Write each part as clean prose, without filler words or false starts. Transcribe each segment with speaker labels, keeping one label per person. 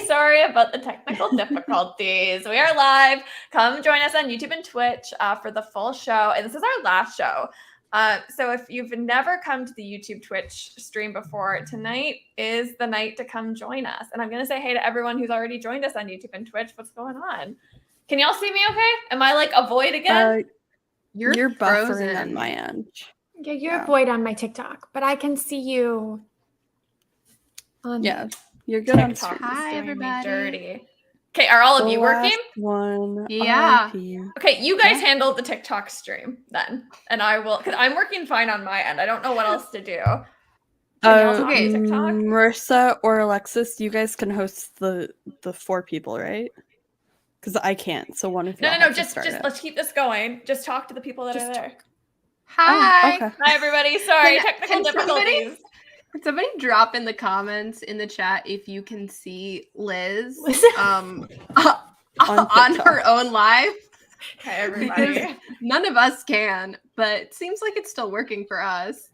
Speaker 1: Sorry about the technical difficulties. We are live. Come join us on YouTube and Twitch for the full show. And this is our last show. So if you've never come to the YouTube Twitch stream before, tonight is the night to come join us. And I'm going to say hey to everyone who's already joined us on YouTube and Twitch. What's going on? Can y'all see me okay? Am I like a void again?
Speaker 2: You're buffering on my end.
Speaker 3: Yeah, you're a void on my TikTok, but I can see you on
Speaker 2: you're good on
Speaker 1: TikTok.
Speaker 3: Hi, everybody.
Speaker 1: Dirty. Okay, are all of you working?
Speaker 2: One.
Speaker 3: Yeah.
Speaker 1: Okay, you guys handle the TikTok stream then, and I will, because I'm working fine on my end. I don't know what else to do.
Speaker 2: Okay, Marissa or Alexis, you guys can host the 4 people, right? Because I can't. So one of you.
Speaker 1: No. Just let's keep this going. Just talk to the people that are there.
Speaker 3: Hi.
Speaker 2: Oh, okay.
Speaker 1: Hi, everybody. Sorry, technical difficulties.
Speaker 4: Can somebody drop in the comments in the chat if you can see Liz on her own live?
Speaker 1: Hi, everybody.
Speaker 4: Because none of us can, but it seems like it's still working for us.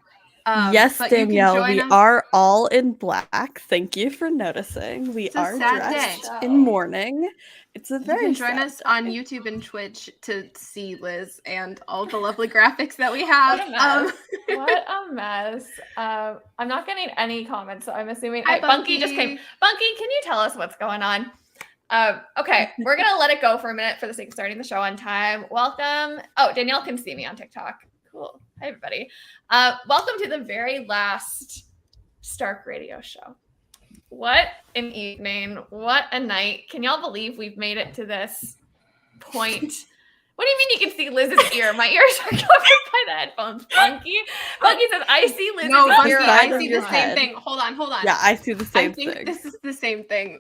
Speaker 2: Yes, Danielle, we are all in black. Thank you for noticing. We are dressed in mourning. It's a very
Speaker 4: You can join us on YouTube and Twitch to see Liz and all the lovely graphics that we have.
Speaker 1: What a mess. I'm not getting any comments, so I'm assuming
Speaker 4: Hi,
Speaker 1: Bunky just came. Bunky, can you tell us what's going on? Okay, we're gonna let it go for a minute for the sake of starting the show on time. Welcome. Oh, Danielle can see me on TikTok. Cool. Hi, everybody. Welcome to the very last Stark Radio show. What an evening. What a night. Can y'all believe we've made it to this point? What do you mean you can see Liz's ear? My ears are covered by the headphones. Bunky says, I see Liz's ear.
Speaker 4: No, I see the same thing. Hold on.
Speaker 2: Yeah, I see the same thing.
Speaker 4: I think this is the same thing.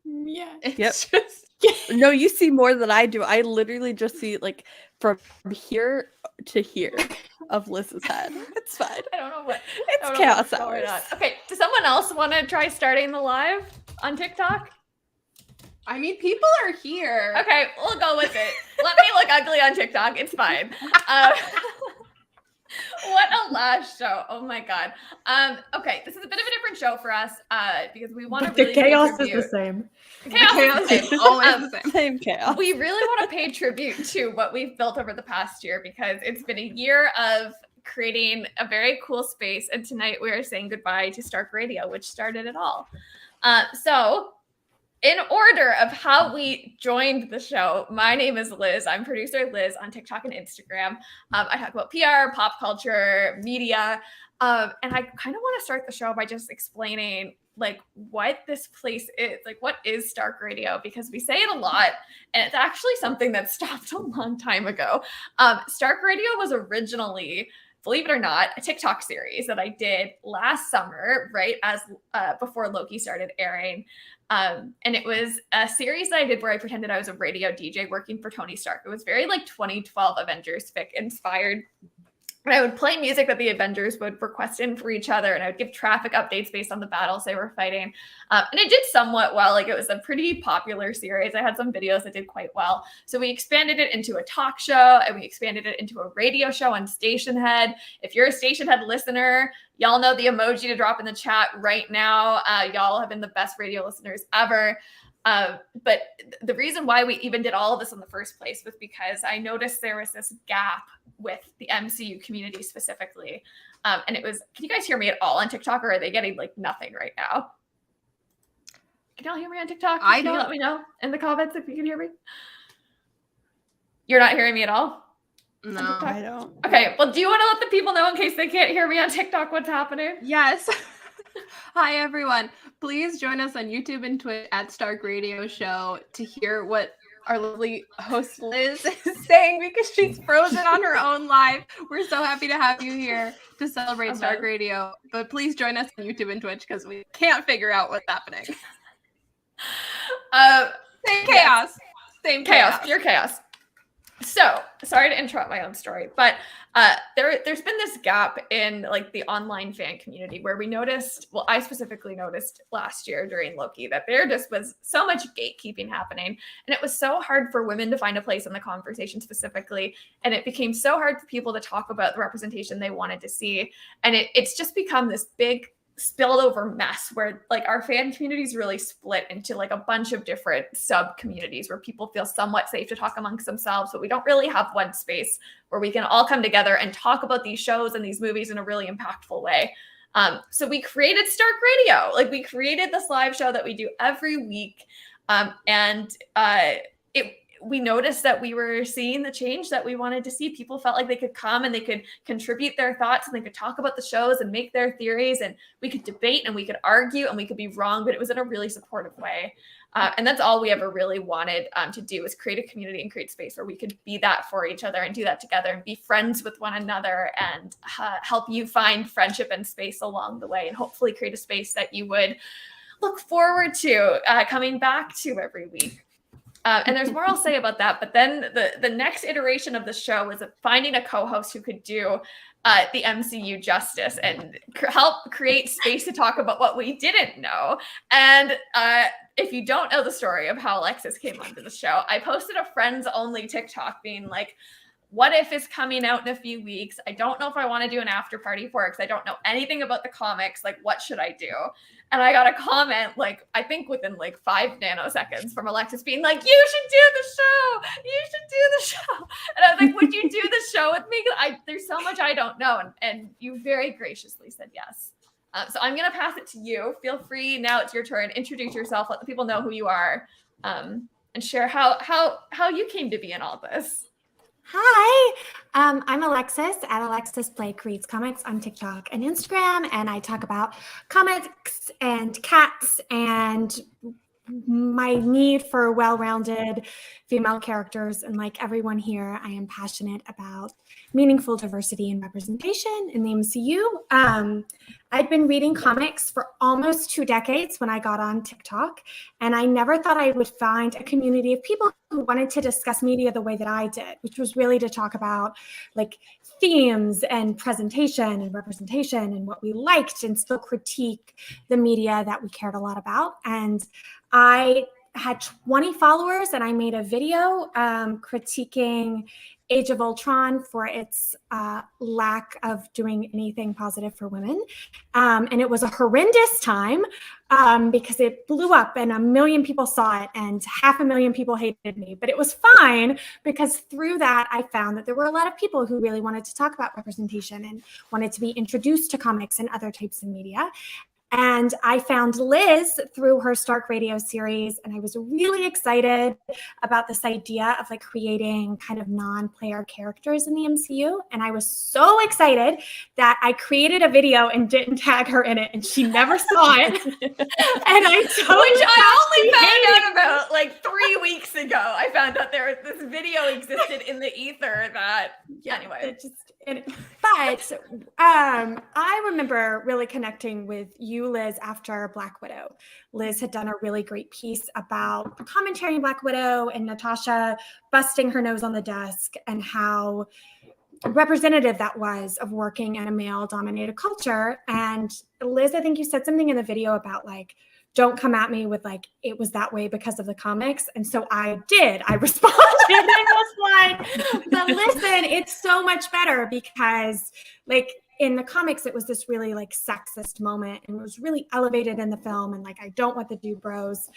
Speaker 3: Yeah.
Speaker 4: It's
Speaker 2: Yep. No, you see more than I do. I literally just see like from here to here of Liz's head. It's fine.
Speaker 1: I don't know what.
Speaker 2: It's chaos hours.
Speaker 1: Okay, does someone else want to try starting the live on TikTok?
Speaker 4: I mean, people are here.
Speaker 1: Okay, we'll go with it. Let me look ugly on TikTok. It's fine. What a last show. Oh my God. Okay, this is a bit of a different show for us because we want to really
Speaker 3: the chaos is the same.
Speaker 4: Chaos is always the
Speaker 2: Same chaos.
Speaker 1: We really want to pay tribute to what we've built over the past year because it's been a year of creating a very cool space. And tonight we are saying goodbye to Stark Radio, which started it all. So in order of how we joined the show, my name is Liz. I'm producer Liz on TikTok and Instagram. I talk about PR, pop culture, media. And I kind of want to start the show by just explaining like what this place is, like what is Stark Radio, because we say it a lot and it's actually something that stopped a long time ago. Stark Radio was originally, believe it or not, a TikTok series that I did last summer, right as before Loki started airing. And it was a series that I did where I pretended I was a radio DJ working for Tony Stark. It was very like 2012 Avengers fic inspired. And I would play music that the Avengers would request in for each other. And I would give traffic updates based on the battles they were fighting. And it did somewhat well. Like it was a pretty popular series. I had some videos that did quite well. So we expanded it into a talk show and we expanded it into a radio show on Station Head. If you're a Station Head listener, y'all know the emoji to drop in the chat right now. Y'all have been the best radio listeners ever. But the reason why we even did all of this in the first place was because I noticed there was this gap with the MCU community specifically. And it was, can you guys hear me at all on TikTok or are they getting like nothing right now? Can y'all hear me on TikTok?
Speaker 4: I
Speaker 1: Can
Speaker 4: don't.
Speaker 1: you let me know in the comments if you can hear me? You're not hearing me at all?
Speaker 4: No,
Speaker 2: I don't.
Speaker 1: Okay, well, do you want to let the people know in case they can't hear me on TikTok what's happening?
Speaker 4: Yes. Hi, everyone. Please join us on YouTube and Twitch at Stark Radio Show to hear what our lovely host Liz is saying because she's frozen on her own live. We're so happy to have you here to celebrate Stark Radio. But please join us on YouTube and Twitch because we can't figure out what's happening. Same chaos. Same chaos.
Speaker 1: Pure chaos. So, sorry to interrupt my own story, but there's been this gap in like the online fan community where we noticed, well, I specifically noticed last year during Loki that there just was so much gatekeeping happening. And it was so hard for women to find a place in the conversation specifically. And it became so hard for people to talk about the representation they wanted to see. And it's just become this big spilled over mess where like our fan community is really split into like a bunch of different sub communities where people feel somewhat safe to talk amongst themselves, but we don't really have one space where we can all come together and talk about these shows and these movies in a really impactful way. So we created Stark Radio. Like we created this live show that we do every week. We noticed that we were seeing the change that we wanted to see. People felt like they could come and they could contribute their thoughts and they could talk about the shows and make their theories, and we could debate and we could argue and we could be wrong, but it was in a really supportive way. And that's all we ever really wanted to do, is create a community and create space where we could be that for each other and do that together and be friends with one another and help you find friendship and space along the way, and hopefully create a space that you would look forward to coming back to every week. And there's more I'll say about that. But then the next iteration of the show was finding a co-host who could do the MCU justice and help create space to talk about what we didn't know. And if you don't know the story of how Alexis came onto the show, I posted a friends only TikTok being like, What If is coming out in a few weeks. I don't know if I want to do an after party for it because I don't know anything about the comics. Like, what should I do? And I got a comment, like, I think within like 5 nanoseconds from Alexis being like, you should do the show. You should do the show. And I was like, would you do the show with me? There's so much I don't know. And you very graciously said yes. So I'm going to pass it to you. Feel free. Now it's your turn. Introduce yourself. Let the people know who you are, and share how you came to be in all this.
Speaker 3: Hi, I'm Alexis at Alexis Play Creates Comics on TikTok and Instagram, and I talk about comics and cats and my need for well-rounded female characters. And like everyone here, I am passionate about meaningful diversity and representation in the MCU. I'd been reading comics for almost 2 decades when I got on TikTok, and I never thought I would find a community of people who wanted to discuss media the way that I did, which was really to talk about like themes and presentation and representation and what we liked, and still critique the media that we cared a lot about. And I had 20 followers, and I made a video critiquing Age of Ultron for its lack of doing anything positive for women. And it was a horrendous time because it blew up and 1 million people saw it and 500,000 people hated me. But it was fine because through that, I found that there were a lot of people who really wanted to talk about representation and wanted to be introduced to comics and other types of media. And I found Liz through her Stark Radio series, and I was really excited about this idea of like creating kind of non-player characters in the MCU. And I was so excited that I created a video and didn't tag her in it, and she never saw it. And which
Speaker 1: I only found out about like 3 weeks ago. I found out this video existed in the ether that, anyway.
Speaker 3: But I remember really connecting with you, Liz, after Black Widow. Liz had done a really great piece about commentary in Black Widow and Natasha busting her nose on the desk and how representative that was of working in a male-dominated culture. And Liz, I think you said something in the video about like, don't come at me with like, it was that way because of the comics. And so I did. I responded and was like, but listen, it's so much better because like in the comics, it was this really like sexist moment and it was really elevated in the film. And like, I don't want the dude bros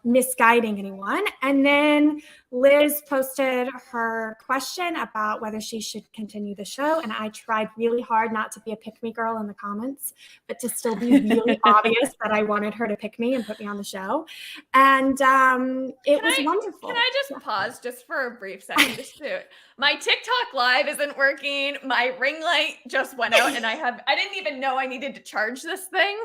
Speaker 3: misguiding anyone. And then Liz posted her question about whether she should continue the show. And I tried really hard not to be a pick me girl in the comments, but to still be really obvious that I wanted her to pick me and put me on the show. And it was wonderful.
Speaker 1: Can I just pause just for a brief second? My TikTok live isn't working. My ring light just went out and I didn't even know I needed to charge this thing.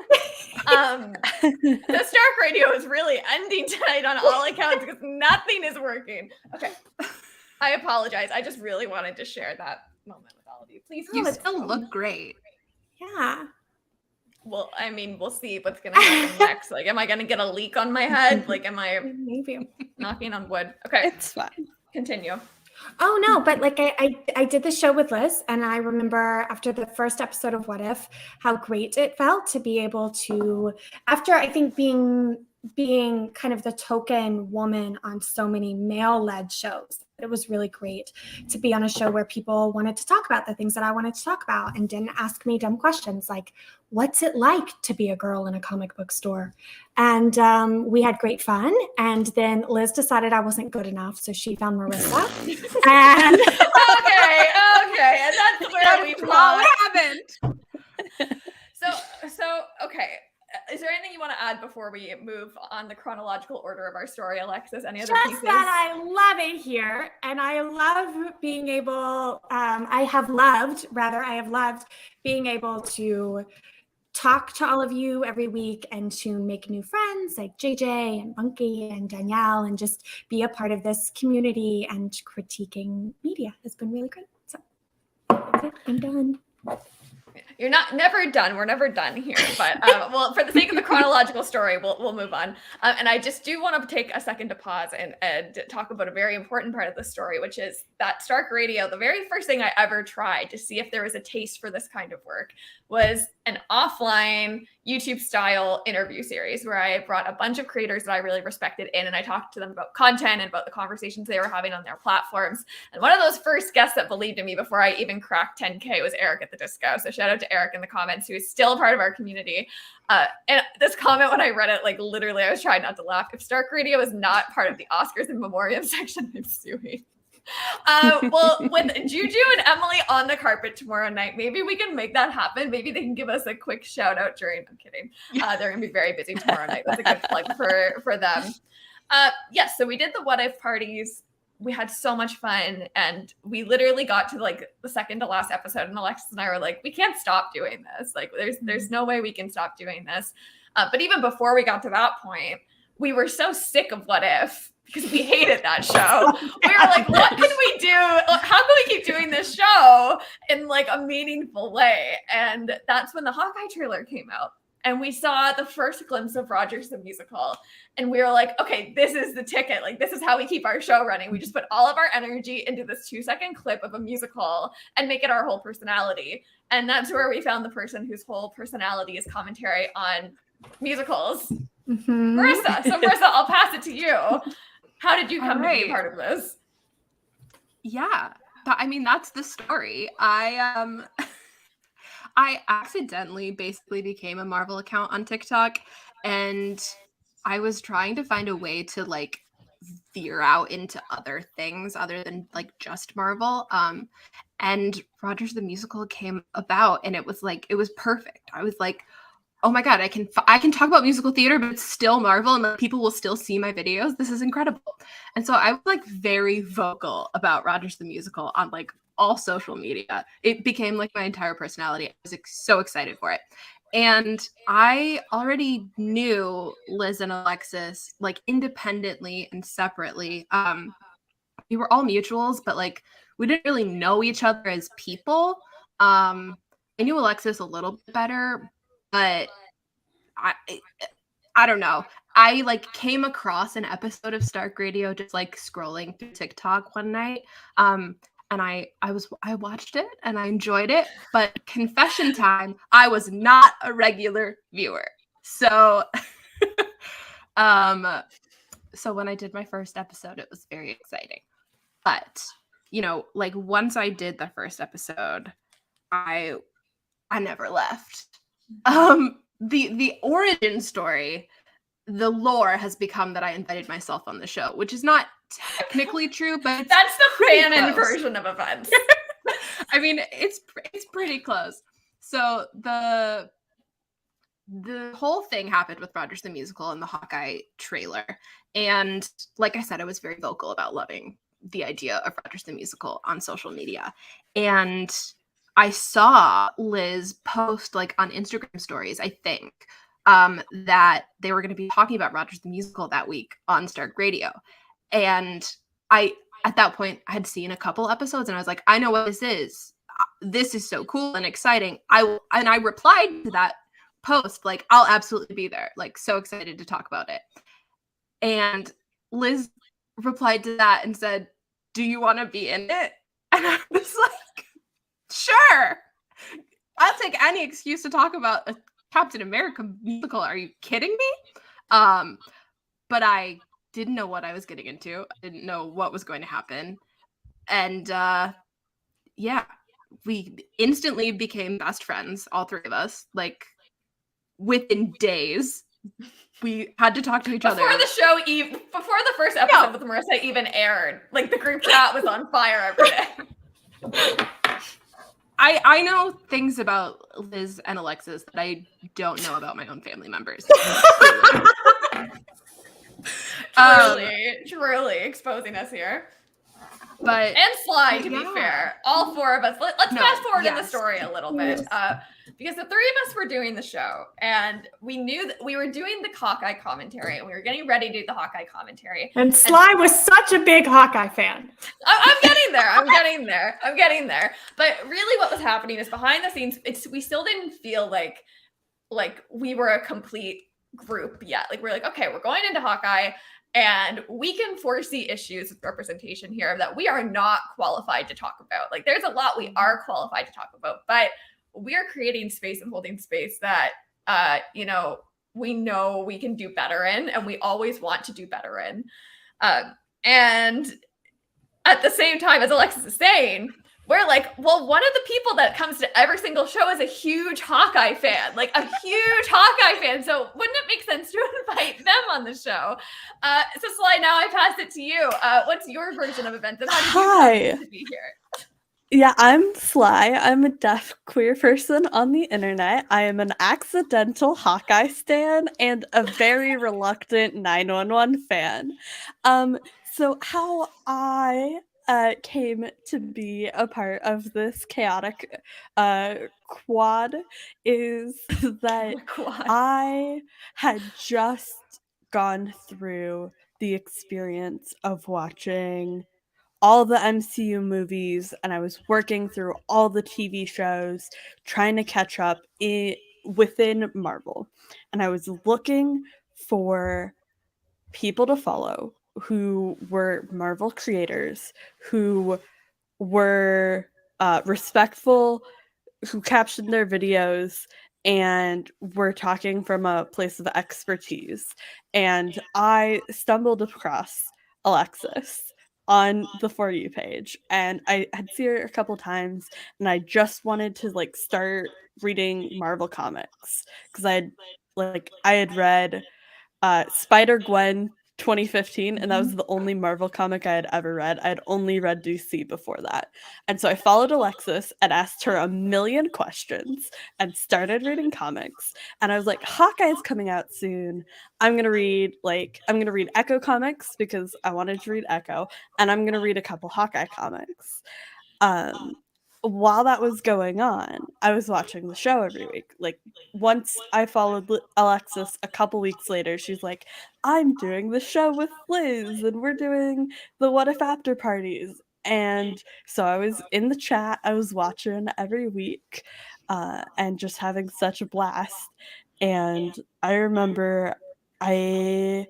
Speaker 1: The Stark Radio is really ending tonight on all accounts because nothing is working. Okay. I apologize. I just really wanted to share that moment with all of you. Please.
Speaker 4: You still look great.
Speaker 3: Yeah.
Speaker 1: Well, I mean, we'll see what's going to happen next. Like, am I going to get a leak on my head? Like, am I
Speaker 3: maybe
Speaker 1: knocking on wood? Okay.
Speaker 2: It's fine.
Speaker 1: Continue.
Speaker 3: Oh, no, but like I did the show with Liz, and I remember after the first episode of What If, how great it felt to be able to, after I think being kind of the token woman on so many male-led shows, it was really great to be on a show where people wanted to talk about the things that I wanted to talk about and didn't ask me dumb questions like, what's it like to be a girl in a comic book store? And we had great fun. And then Liz decided I wasn't good enough, so she found Marissa. And
Speaker 1: okay, and that's where we
Speaker 4: what happened.
Speaker 1: So okay. Is there anything you want to add before we move on the chronological order of our story, Alexis? Any other pieces?
Speaker 3: Just that I love it here, and I love being able. I have loved being able to talk to all of you every week and to make new friends like JJ and Bunky and Danielle, and just be a part of this community and critiquing media has been really great. So I'm done.
Speaker 1: You're never done. We're never done here. But well, for the sake of the chronological story, we'll move on. And I just do want to take a second to pause and talk about a very important part of the story, which is that Stark Radio, the very first thing I ever tried to see if there was a taste for this kind of work was an offline YouTube style interview series where I brought a bunch of creators that I really respected in, and I talked to them about content and about the conversations they were having on their platforms. And one of those first guests that believed in me before I even cracked 10K was Eric at the Disco. So shout out to Eric in the comments, who is still a part of our community. And this comment, when I read it, like literally I was trying not to laugh. If Stark Radio is not part of the Oscars and Memoriam section, I'm suing. Well, with Juju and Emily on the carpet tomorrow night, maybe we can make that happen. Maybe they can give us a quick shout out during. I'm kidding. They're gonna be very busy tomorrow night. That's a good plug for them. Yes, so we did the what if parties. We had so much fun, and we literally got to like the second to last episode, and Alexis and I were like, we can't stop doing this. Like, there's no way we can stop doing this. But even before we got to that point, we were so sick of what if, because we hated that show. We were like, what can we do? How can we keep doing this show in like a meaningful way? And that's when the Hawkeye trailer came out. And we saw the first glimpse of Rogers the Musical. And we were like, okay, this is the ticket. Like, this is how we keep our show running. We just put all of our energy into this 2-second clip of a musical and make it our whole personality. And that's where we found the person whose whole personality is commentary on musicals. Mm-hmm. Marissa. So Marissa, I'll pass it to you. How did you come to be a part of this?
Speaker 4: Yeah, I mean, that's the story. I accidentally basically became a Marvel account on TikTok, and I was trying to find a way to like veer out into other things other than like just Marvel. And Rogers the Musical came about, and it was perfect. I was like, oh my God, I can talk about musical theater, but it's still Marvel, and like, people will still see my videos. This is incredible. And so I was like very vocal about Rogers the Musical on like all social media. It became like my entire personality. I was so excited for it. And I already knew Liz and Alexis like independently and separately. We were all mutuals, but like we didn't really know each other as people. I knew Alexis a little bit better, but I don't know. I like came across an episode of Stark Radio just like scrolling through TikTok one night. And I watched it and I enjoyed it, but confession time, I was not a regular viewer. So so when I did my first episode, it was very exciting. But, you know, like once I did the first episode, I never left. The origin story, the lore has become that I invited myself on the show, which is not technically true, but
Speaker 1: that's the fanon version of events.
Speaker 4: I mean, it's pretty close. So the whole thing happened with Rogers the Musical and the Hawkeye trailer. And like I said, I was very vocal about loving the idea of Rogers the Musical on social media. And I saw Liz post like on Instagram stories, I think, that they were going to be talking about Rogers the Musical that week on Stark Radio. And I, at that point, I had seen a couple episodes and I was like, I know what this is. This is so cool and exciting. I replied to that post, like, I'll absolutely be there. Like, so excited to talk about it. And Liz replied to that and said, do you want to be in it? And I was like, sure. I'll take any excuse to talk about a Captain America musical. Are you kidding me? But I didn't know what I was getting into. I didn't know what was going to happen. And yeah, we instantly became best friends, all three of us. Like within days, we had to talk to each other.
Speaker 1: Before the first episode with Marissa even aired, like the group chat was on fire every day.
Speaker 4: I know things about Liz and Alexis that I don't know about my own family members.
Speaker 1: Truly exposing us here.
Speaker 4: But
Speaker 1: and Sly, to be fair, all four of us. Let's fast forward in the story a little bit, because the three of us were doing the show, and we knew that we were doing the Hawkeye commentary, and we were getting ready to do the Hawkeye commentary.
Speaker 3: And Sly was such a big Hawkeye fan.
Speaker 1: I'm getting there. But really, what was happening is behind the scenes, we still didn't feel like we were a complete group yet. Like we're like, okay, we're going into Hawkeye. And we can foresee issues with representation here that we are not qualified to talk about. Like there's a lot we are qualified to talk about, but we are creating space and holding space that, we know we can do better in, and we always want to do better in. And at the same time, as Alexis is saying, we're like, well, one of the people that comes to every single show is a huge Hawkeye fan, So wouldn't it make sense to invite them on the show? So Sly, now I pass it to you. What's your version of events, and how did you come to be here?
Speaker 2: Yeah, I'm Sly. I'm a deaf queer person on the internet. I am an accidental Hawkeye stan and a very reluctant 911 fan. So how I came to be a part of this chaotic quad is that I had just gone through the experience of watching all the MCU movies, and I was working through all the TV shows, trying to catch up within Marvel. And I was looking for people to follow who were Marvel creators, who were respectful, who captioned their videos, and were talking from a place of expertise. And I stumbled across Alexis on the For You page, and I had seen her a couple times, and I just wanted to start reading Marvel comics because I had read Spider-Gwen 2015, and that was the only Marvel comic I had ever read. I had only read DC before that. And so I followed Alexis and asked her a million questions and started reading comics. And I was like, Hawkeye's coming out soon. I'm gonna read Echo comics because I wanted to read Echo, and I'm gonna read a couple Hawkeye comics. While that was going on, I was watching the show every week. Once I followed Alexis a couple weeks later, she's like, I'm doing the show with Liz, and we're doing the What If After parties. And so I was in the chat, I was watching every week, and just having such a blast. And I remember I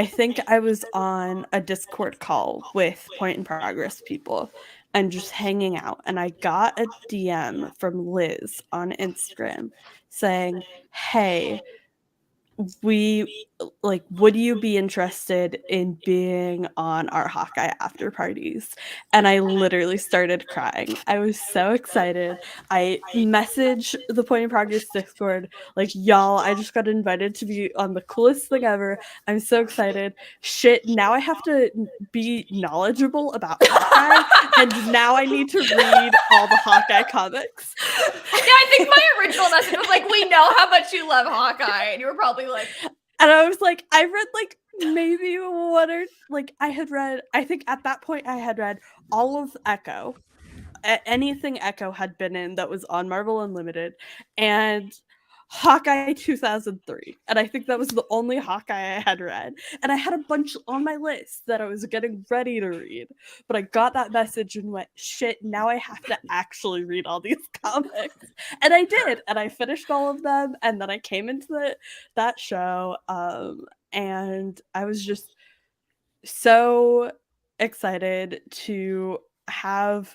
Speaker 2: think I was on a Discord call with Point in Progress people and just hanging out. And I got a DM from Liz on Instagram saying, hey, would you be interested in being on our Hawkeye after parties? And I literally started crying. I was so excited. I messaged the Point in Progress Discord, y'all, I just got invited to be on the coolest thing ever. I'm so excited. Shit, now I have to be knowledgeable about Hawkeye, and now I need to read all the Hawkeye comics.
Speaker 1: Yeah, I think my original message was we know how much you love Hawkeye, and you were probably
Speaker 2: and I was like, I read maybe one or I think at that point I had read all of Echo, anything Echo had been in that was on Marvel Unlimited, and Hawkeye 2003. And I think that was the only Hawkeye I had read. And I had a bunch on my list that I was getting ready to read. But I got that message and went, shit, now I have to actually read all these comics. And I did. And I finished all of them. And then I came into that show. And I was just so excited to have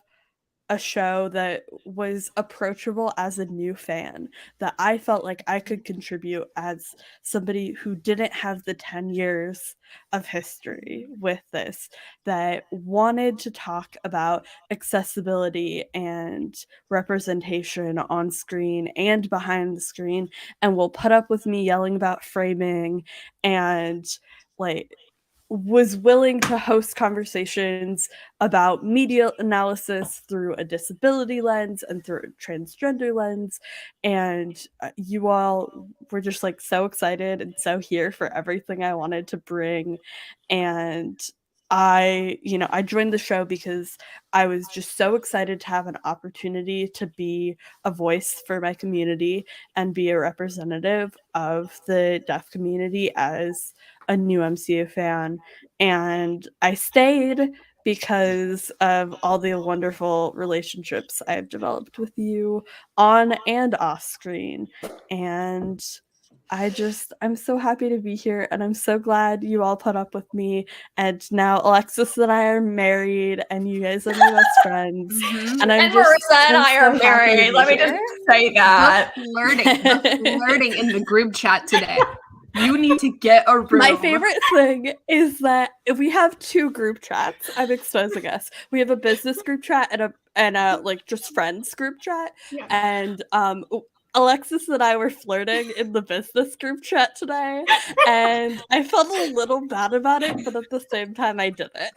Speaker 2: a show that was approachable as a new fan, that I felt like I could contribute as somebody who didn't have the 10 years of history with this, that wanted to talk about accessibility and representation on screen and behind the screen, and will put up with me yelling about framing, and like was willing to host conversations about media analysis through a disability lens and through a transgender lens. And you all were just like so excited and so here for everything I wanted to bring. And I joined the show because I was just so excited to have an opportunity to be a voice for my community and be a representative of the deaf community as a new MCU fan. And I stayed because of all the wonderful relationships I've developed with you on and off screen. And I'm so happy to be here, and I'm so glad you all put up with me. And now Alexis and I are married, and you guys are my best friends.
Speaker 4: Mhm.
Speaker 2: And
Speaker 1: Marissa and I are married. Let me just say that.
Speaker 4: The flirting in the group chat today. You need to get a room.
Speaker 2: My favorite thing is that we have two group chats. I'm exposing us. We have a business group chat and a like just friends group chat.
Speaker 3: Yeah.
Speaker 2: And Alexis and I were flirting in the business group chat today, and I felt a little bad about it, but at the same time I didn't.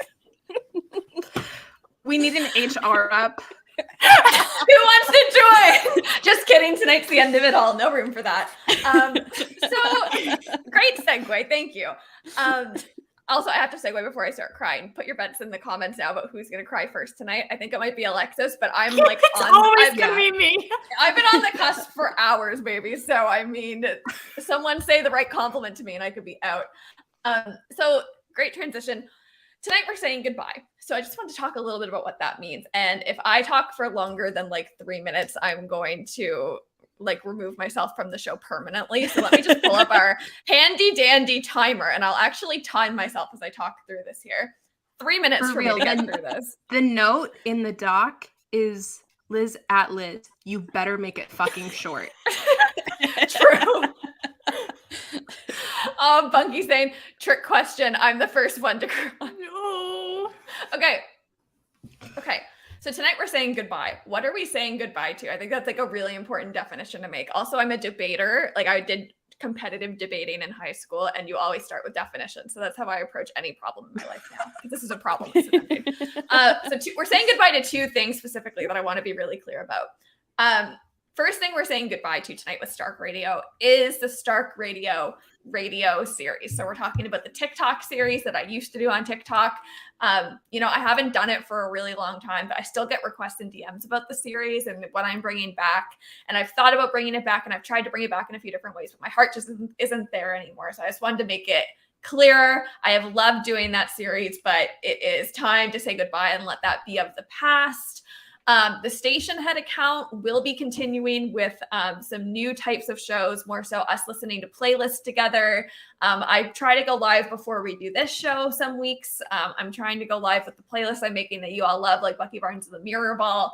Speaker 4: We need an HR up.
Speaker 1: Who wants to join? Just kidding. Tonight's the end of it all. No room for that. So great segue. Thank you. Also, I have to segue before I start crying. Put your bets in the comments now about who's going to cry first tonight. I think it might be Alexis, but I'm like
Speaker 3: Always gonna be me.
Speaker 1: I've been on the cusp for hours, baby. So I mean, someone say the right compliment to me and I could be out. So great transition. Tonight we're saying goodbye. So I just want to talk a little bit about what that means. And if I talk for longer than like 3 minutes, I'm going to like remove myself from the show permanently. So let me just pull up our handy dandy timer, and I'll actually time myself as I talk through this here. 3 minutes for me to get through this.
Speaker 4: The note in the doc is Liz at Liz. You better make it fucking short.
Speaker 1: True. Bunky saying, trick question. I'm the first one to cry.
Speaker 3: No.
Speaker 1: Okay. So tonight we're saying goodbye. What are we saying goodbye to? I think that's like a really important definition to make. Also, I'm a debater. Like I did competitive debating in high school, and you always start with definitions. So that's how I approach any problem in my life now. This is a problem. We're saying goodbye to two things specifically that I want to be really clear about. First thing we're saying goodbye to tonight with Stark Radio is the Stark Radio series. So we're talking about the TikTok series that I used to do on TikTok. I haven't done it for a really long time, but I still get requests and DMs about the series and what I'm bringing back. And I've thought about bringing it back, and I've tried to bring it back in a few different ways, but my heart just isn't there anymore. So I just wanted to make it clear. I have loved doing that series, but it is time to say goodbye and let that be of the past. The Station Head account will be continuing with some new types of shows, more so us listening to playlists together. I try to go live before we do this show some weeks. I'm trying to go live with the playlists I'm making that you all love, like Bucky Barnes and the Mirror Ball.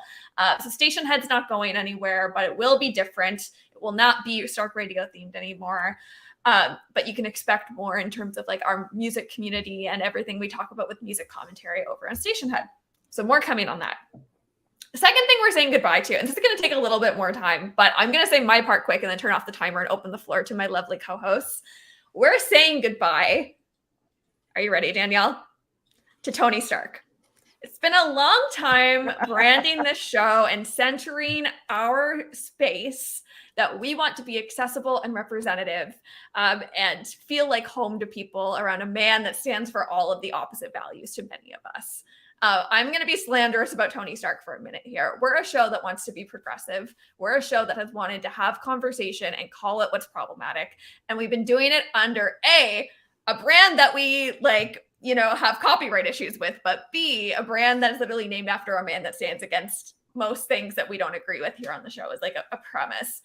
Speaker 1: So Station Head's not going anywhere, but it will be different. It will not be Stark Radio themed anymore. But you can expect more in terms of like our music community and everything we talk about with music commentary over on Station Head. So more coming on that. The second thing we're saying goodbye to, and this is going to take a little bit more time, but I'm going to say my part quick and then turn off the timer and open the floor to my lovely co-hosts. We're saying goodbye. Are you ready, Danielle? To Tony Stark. It's been a long time branding this show and centering our space that we want to be accessible and representative and feel like home to people around a man that stands for all of the opposite values to many of us. I'm going to be slanderous about Tony Stark for a minute here. We're a show that wants to be progressive. We're a show that has wanted to have conversation and call it what's problematic. And we've been doing it under a brand that we have copyright issues with, but B, a brand that is literally named after a man that stands against most things that we don't agree with here on the show is like a premise.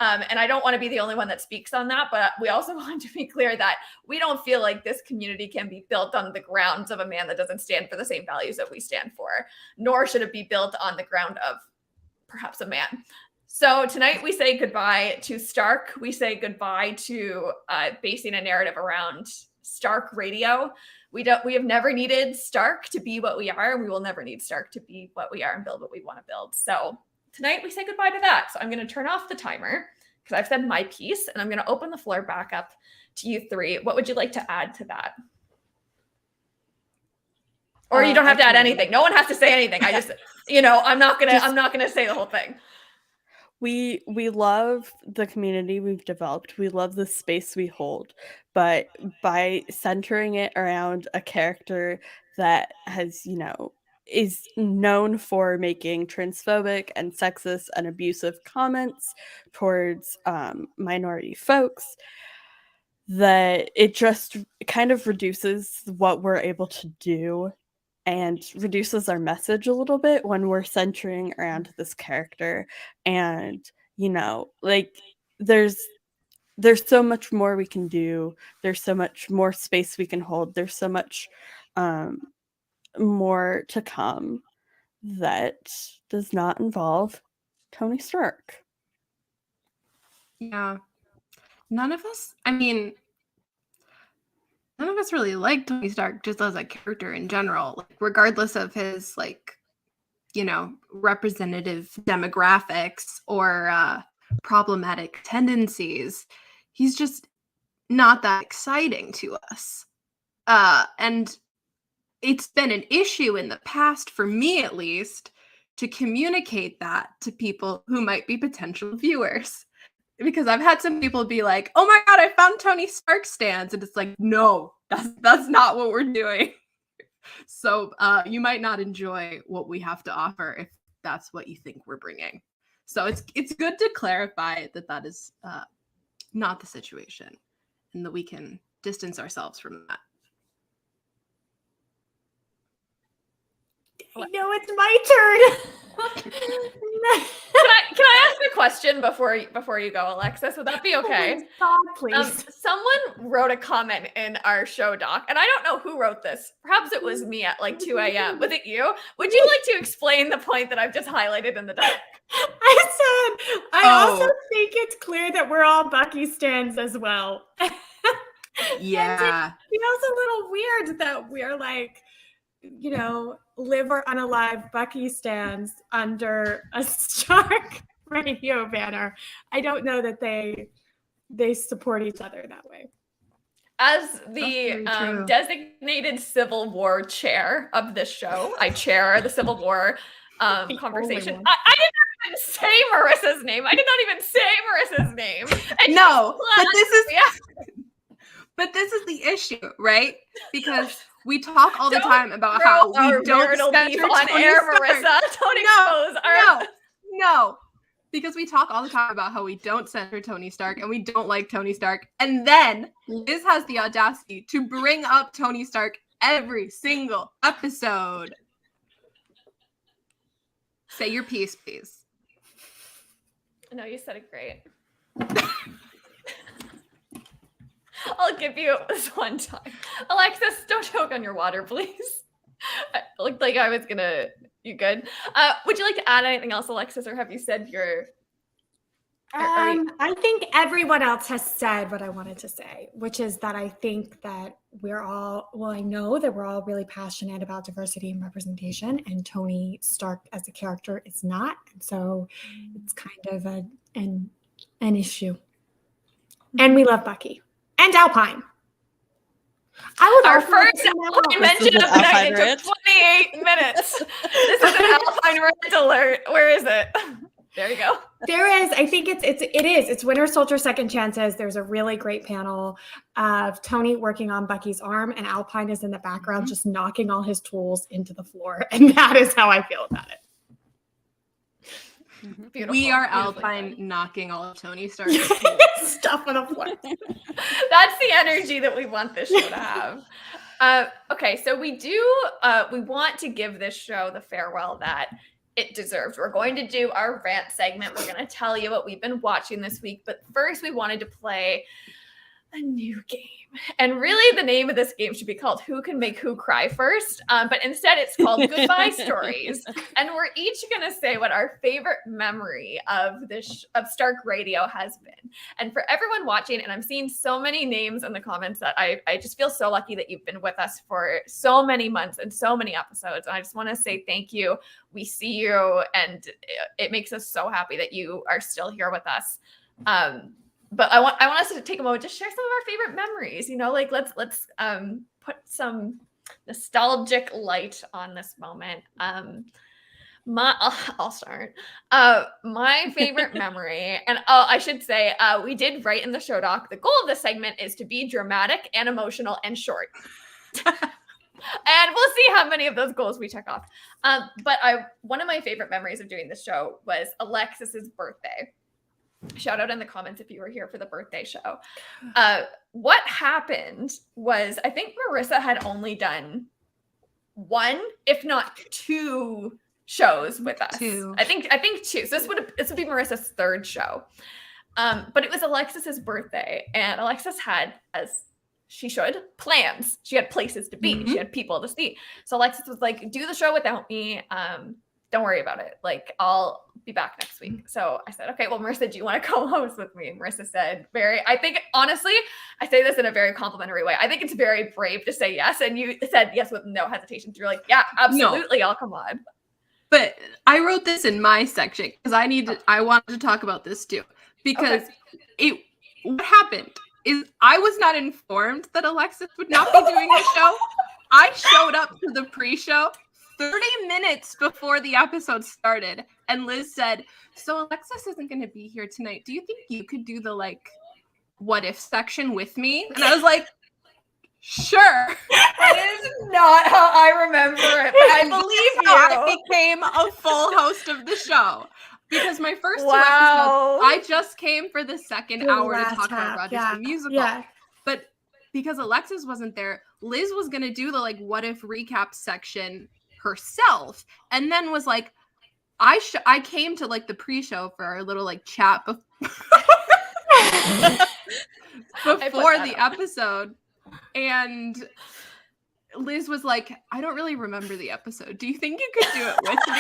Speaker 1: And I don't want to be the only one that speaks on that, but we also want to be clear that we don't feel like this community can be built on the grounds of a man that doesn't stand for the same values that we stand for, nor should it be built on the ground of perhaps a man. So tonight we say goodbye to Stark. We say goodbye to basing a narrative around Stark Radio. We have never needed Stark to be what we are, and we will never need Stark to be what we are and build what we want to build. So tonight we say goodbye to that. So I'm going to turn off the timer because I've said my piece, and I'm going to open the floor back up to you three. What would you like to add to that? Or you don't have to add anything. No one has to say anything. I just, I'm not gonna say the whole thing.
Speaker 2: We love the community we've developed. We love the space we hold, but by centering it around a character that has, is known for making transphobic and sexist and abusive comments towards minority folks, that it just kind of reduces what we're able to do and reduces our message a little bit when we're centering around this character. And there's so much more we can do. There's so much more space we can hold. There's so much more to come that does not involve Tony Stark.
Speaker 4: Yeah. None of us really like Tony Stark just as a character in general, like regardless of his representative demographics or problematic tendencies. He's just not that exciting to us. And it's been an issue in the past, for me at least, to communicate that to people who might be potential viewers. Because I've had some people be like, oh my God, I found Tony Stark stands. And it's like, no, that's not what we're doing. So you might not enjoy what we have to offer if that's what you think we're bringing. So it's good to clarify that is not the situation and that we can distance ourselves from that.
Speaker 3: It's my turn.
Speaker 1: Can I ask a question before you go, Alexis? Would that be okay?
Speaker 3: God, please.
Speaker 1: Someone wrote a comment in our show doc, and I don't know who wrote this. Perhaps it was me at like 2 a.m. Was it you? Would you like to explain the point that I've just highlighted in the doc?
Speaker 3: I said, I also think it's clear that we're all Bucky stans as well.
Speaker 4: Yeah.
Speaker 3: It feels a little weird that we're like, live or unalive Bucky stands under a Stark Radio banner. I don't know that they support each other that way.
Speaker 1: As the designated Civil War chair of this show, I chair the Civil War conversation. I did not even say Marissa's name. I did not even say Marissa's name.
Speaker 4: No, but this is the issue, right? Because we talk all the time about how we don't censor on Tony air, Stark. Marissa. Don't expose our... No. Because we talk all the time about how we don't censor Tony Stark and we don't like Tony Stark. And then Liz has the audacity to bring up Tony Stark every single episode. Say your piece, please.
Speaker 1: No, you said it great. I'll give you this one time. Alexis, don't choke on your water, please. I looked like I was gonna... You good? Would you like to add anything else, Alexis, or have you said your...
Speaker 3: I think everyone else has said what I wanted to say, which is that I think that I know that we're all really passionate about diversity and representation, and Tony Stark as a character is not. And so it's kind of an issue. And we love Bucky. And Alpine.
Speaker 1: Our first Alpine mention of the night. It took 28 minutes. This is an Alpine rant alert. Where is it? There you go.
Speaker 3: There is. I think it is. It's Winter Soldier Second Chances. There's a really great panel of Tony working on Bucky's arm, and Alpine is in the background just knocking all his tools into the floor. And that is how I feel about it.
Speaker 1: Beautiful.
Speaker 4: We are Alpine knocking all of Tony Stark's
Speaker 3: stuff on the floor.
Speaker 1: That's the energy that we want this show to have. Okay, so we want to give this show the farewell that it deserved. We're going to do our rant segment. We're going to tell you what we've been watching this week. But first, we wanted to play a new game. And really, the name of this game should be called Who Can Make Who Cry First? But instead, it's called Goodbye Stories. And we're each going to say what our favorite memory of of Stark Radio has been. And for everyone watching, and I'm seeing so many names in the comments that I just feel so lucky that you've been with us for so many months and so many episodes. And I just want to say thank you. We see you, and it makes us so happy that you are still here with us. But I want us to take a moment to share some of our favorite memories. You know, like let's put some nostalgic light on this moment. I'll start. My favorite memory, and I should say, we did write in the show doc. The goal of this segment is to be dramatic and emotional and short. And we'll see how many of those goals we check off. But one of my favorite memories of doing this show was Alexis's birthday. Shout out in the comments if you were here for the birthday show. What happened was, I think Marissa had only done one, if not two shows with us. I think two. So this would be Marissa's third show. But it was Alexis's birthday, and Alexis had, as she should, plans. She had places to be. She had people to see. So Alexis was like, do the show without me. Don't worry about it. Like, I'll be back next week. So I said, okay, well, Marissa, do you want to co-host with me? And Marissa said, I think, honestly, I say this in a very complimentary way. I think it's very brave to say yes. And you said yes with no hesitation. You're like, yeah, absolutely. No. I'll come on.
Speaker 4: But I wrote this in my section because I wanted to talk about this too. Because what happened is I was not informed that Alexis would not be doing the show. I showed up to the pre-show 30 minutes before the episode started, and Liz said, so Alexis isn't going to be here tonight. Do you think you could do the, like, what if section with me? And I was like, sure.
Speaker 1: That is not how I remember it, but I believe you.
Speaker 4: I became a full host of the show. Because my first two episodes, I just came for the second hour to talk about Rogers the Musical. Yeah. But because Alexis wasn't there, Liz was going to do the, like, what if recap section herself, and then was like, I came to, like, the pre-show for our little, like, chat before the episode, and Liz was like, I don't really remember the episode. Do you think you could do it with me?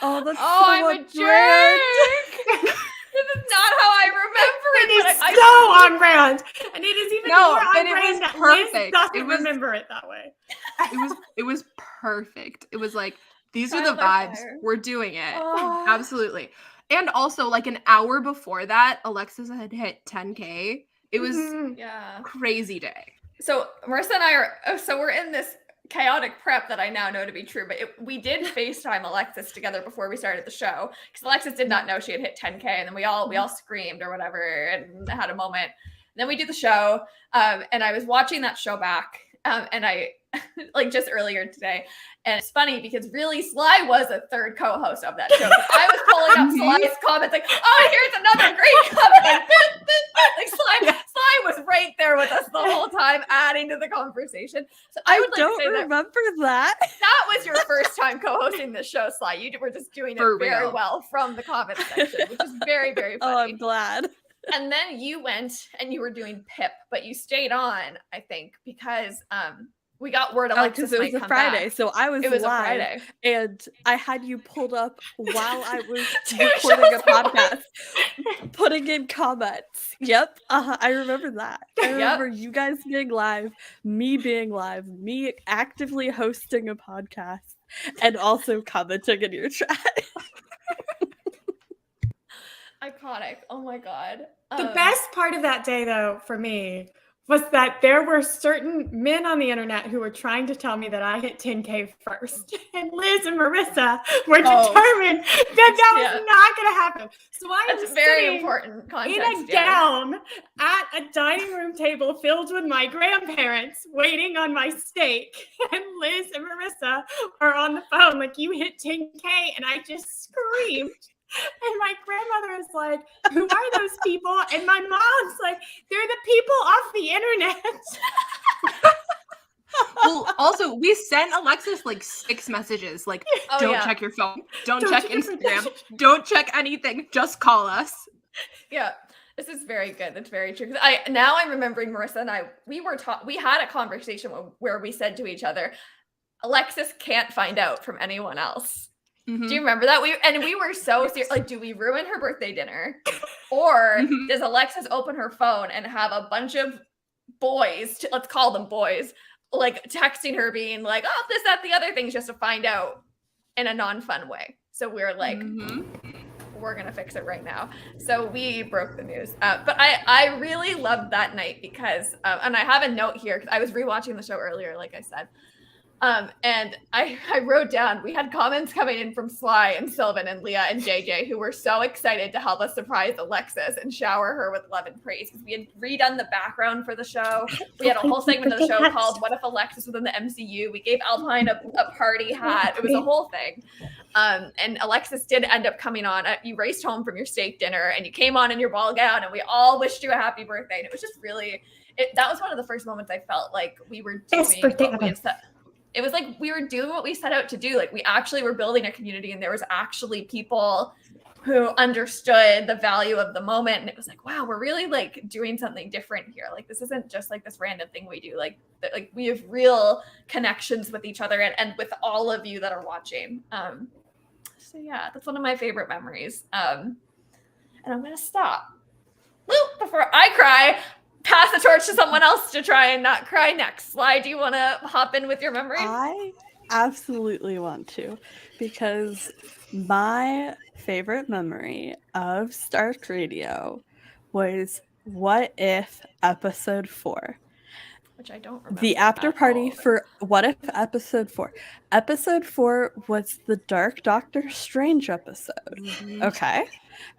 Speaker 2: Oh, that's
Speaker 1: I'm a jerk. This is not how I remember it.
Speaker 3: It is so on brand, and it is even more on brand.
Speaker 4: It was
Speaker 3: that
Speaker 4: perfect.
Speaker 3: Liz doesn't remember it that way.
Speaker 4: It was perfect. It was like, these are the vibes. We're doing it. Absolutely. And also, like, an hour before that, Alexis had hit 10K. It was crazy day.
Speaker 1: So Marissa and I we're in this chaotic prep that I now know to be true, but we did FaceTime Alexis together before we started the show, because Alexis did not know she had hit 10K, and then we all screamed or whatever and had a moment. And then we do the show, and I was watching that show back, and I like just earlier today, and it's funny because really Sly was a third co-host of that show. I was pulling up Sly's comments like, oh, here's another great comment. Like Sly was right there with us the whole time, adding to the conversation. So I would
Speaker 2: don't remember that.
Speaker 1: That was your first time co-hosting the show, Sly. You were just doing it very well from the comment section, which is very, very funny.
Speaker 2: Oh, I'm glad.
Speaker 1: And then you went and you were doing Pip, but you stayed on, I think, because we got word Alexis
Speaker 2: because it was a Friday,
Speaker 1: back.
Speaker 2: So I was live,
Speaker 1: a Friday,
Speaker 2: and I had you pulled up while I was recording a podcast, putting in comments. Yep, I remember that. I remember you guys being live, me actively hosting a podcast, and also commenting in your chat.
Speaker 1: Iconic. Oh my god.
Speaker 3: The best part of that day, though, for me, was that there were certain men on the internet who were trying to tell me that I hit 10K first. And Liz and Marissa were determined that was not going to happen. So I was
Speaker 1: very important context,
Speaker 3: in a gown at a dining room table filled with my grandparents waiting on my steak. And Liz and Marissa are on the phone like, you hit 10K. And I just screamed. And my grandmother is like, who are those people? And my mom's like, they're the people off the internet.
Speaker 4: Well, Also, we sent Alexis like 6 messages. Like, don't check your phone. Don't check Instagram. Don't check anything. Just call us.
Speaker 1: Yeah. This is very good. That's very true. I'm remembering Marissa and I, we had a conversation where we said to each other, Alexis can't find out from anyone else.
Speaker 4: Mm-hmm.
Speaker 1: Do you remember that? We were so serious. Like, do we ruin her birthday dinner? Or does Alexis open her phone and have a bunch of boys, let's call them boys, like texting her being like, oh, this, that, the other things, just to find out in a non-fun way. So we're like, we're going to fix it right now. So we broke the news. But I really loved that night because, and I have a note here because I was rewatching the show earlier, like I said. And I wrote down, we had comments coming in from Sly and Sylvan and Leah and JJ who were so excited to help us surprise Alexis and shower her with love and praise because we had redone the background for the show. We had a whole segment of the show called What If Alexis Was in the MCU? We gave Alpine a party hat. It was a whole thing. And Alexis did end up coming on. You raced home from your steak dinner and you came on in your ball gown and we all wished you a happy birthday. And it was just really, that was one of the first moments I felt like we were doing what we had set. It was like we were doing what we set out to do. Like we actually were building a community and there was actually people who understood the value of the moment. And it was like, wow, we're really like doing something different here. Like this isn't just like this random thing we do. Like we have real connections with each other and with all of you that are watching. So yeah, that's one of my favorite memories. And I'm going to stop before I cry. Pass the torch to someone else to try and not cry next. Sly, do you want to hop in with your memories?
Speaker 2: I absolutely want to, because my favorite memory of Stark Radio was What If Episode 4.
Speaker 1: Which I don't remember.
Speaker 2: The after party for What If Episode 4. Episode 4 was the Dark Doctor Strange episode. Okay?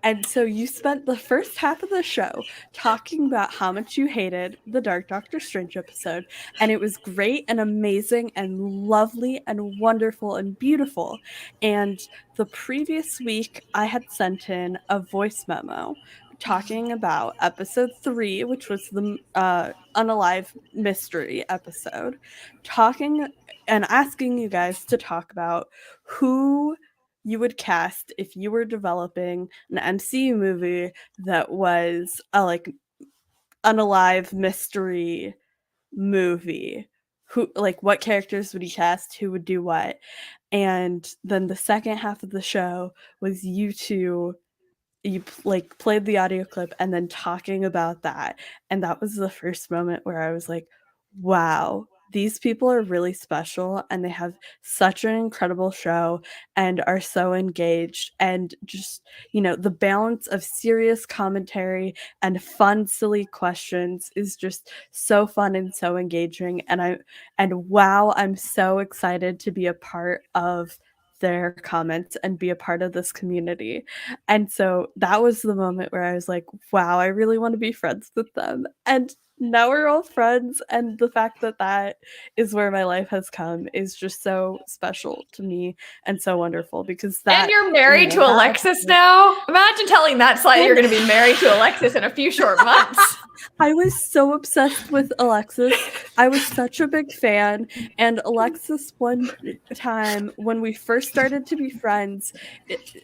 Speaker 2: And so you spent the first half of the show talking about how much you hated the Dark Doctor Strange episode. And it was great and amazing and lovely and wonderful and beautiful. And the previous week, I had sent in a voice memo talking about episode 3, which was the Unalive mystery episode, talking and asking you guys to talk about who you would cast if you were developing an MCU movie that was a like Unalive mystery movie. Who, like, what characters would you cast? Who would do what? And then the second half of the show was you two. You like played the audio clip and then talking about that, and that was the first moment where I was like, wow, these people are really special and they have such an incredible show and are so engaged, and just, you know, the balance of serious commentary and fun silly questions is just so fun and so engaging, and wow, I'm so excited to be a part of their comments and be a part of this community. And so that was the moment where I was like, wow, I really want to be friends with them. And now we're all friends, and the fact that that is where my life has come is just so special to me and so wonderful, because that,
Speaker 1: and you're married to Alexis now. Imagine telling that Sly you're going to be married to Alexis in a few short months.
Speaker 2: I was so obsessed with Alexis. I was such a big fan. And Alexis, one time when we first started to be friends,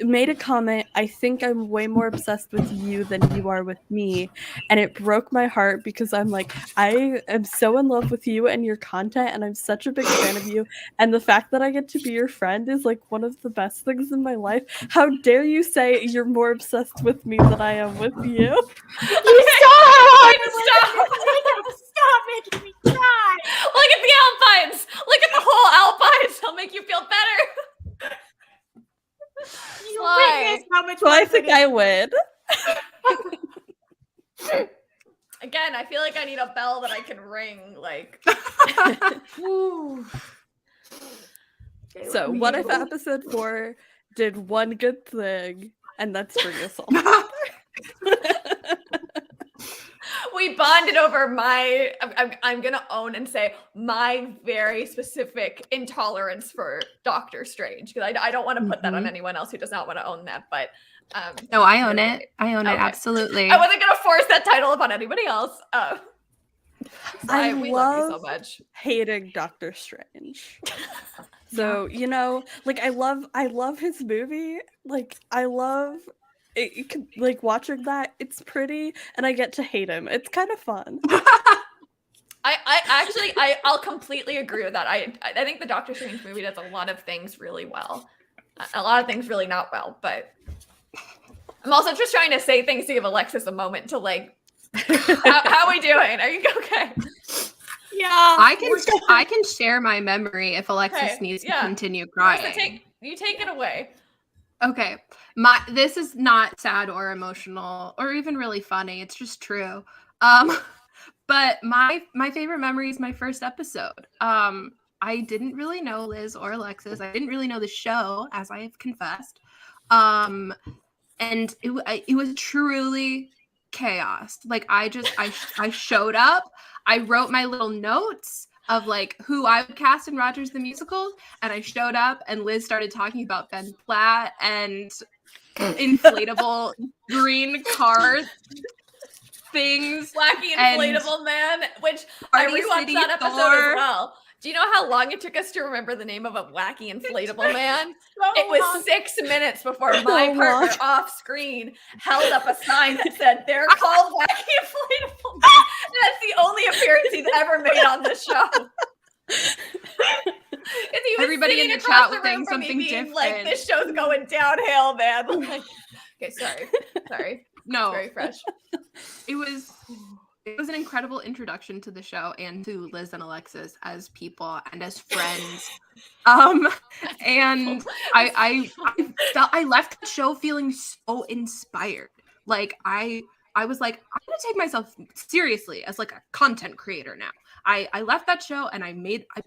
Speaker 2: made a comment, I think I'm way more obsessed with you than you are with me. And it broke my heart, because I'm like, I am so in love with you and your content, and I'm such a big fan of you. And the fact that I get to be your friend is like one of the best things in my life. How dare you say you're more obsessed with me than I am with you?
Speaker 3: You stop! Stop making me cry!
Speaker 1: Look at the Alpines! Look at the whole Alpines! I'll make you feel better! Sly.
Speaker 3: How much
Speaker 2: So I think I would.
Speaker 1: Again, I feel like I need a bell that I can ring, like.
Speaker 3: Okay,
Speaker 2: So what if episode 4 did one good thing, and that's bring us all
Speaker 1: We bonded over I'm going to own and say my very specific intolerance for Doctor Strange, because I don't want to put that on anyone else who does not want to own that, but
Speaker 4: No, I own it. I own it,
Speaker 1: Okay.
Speaker 4: absolutely.
Speaker 1: I wasn't going to force that title upon anybody else. We love you so much.
Speaker 2: Hating Doctor Strange. So, you know, like I love his movie. Like I love it, like watching that. It's pretty and I get to hate him. It's kind of fun.
Speaker 1: I'll completely agree with that. I think the Doctor Strange movie does a lot of things really well. A lot of things really not well, but I'm also just trying to say things to give Alexis a moment to like how are we doing? Are you okay?
Speaker 3: Yeah.
Speaker 4: I can share my memory if Alexis needs to continue crying.
Speaker 1: Marissa, you take it away.
Speaker 4: Okay. This is not sad or emotional or even really funny. It's just true. But my favorite memory is my first episode. I didn't really know Liz or Alexis. I didn't really know the show, as I have confessed. And it was truly chaos. Like I showed up. I wrote my little notes of like who I would cast in Rogers the Musical, and I showed up, and Liz started talking about Ben Platt and inflatable green car things,
Speaker 1: wacky inflatable man, which I rewatched that episode as well. Do you know how long it took us to remember the name of a wacky inflatable man? It was 6 minutes before my partner off screen held up a sign that said they're called wacky inflatable men. And that's the only appearance he's ever made on the show.
Speaker 4: Everybody in the chat was saying something different.
Speaker 1: Like, this show's going downhill, man. Like, okay, sorry.
Speaker 4: No,
Speaker 1: it's very fresh.
Speaker 4: It was an incredible introduction to the show and to Liz and Alexis as people and as friends. And I left the show feeling so inspired. Like I was like, I'm gonna take myself seriously as like a content creator now. I left that show and I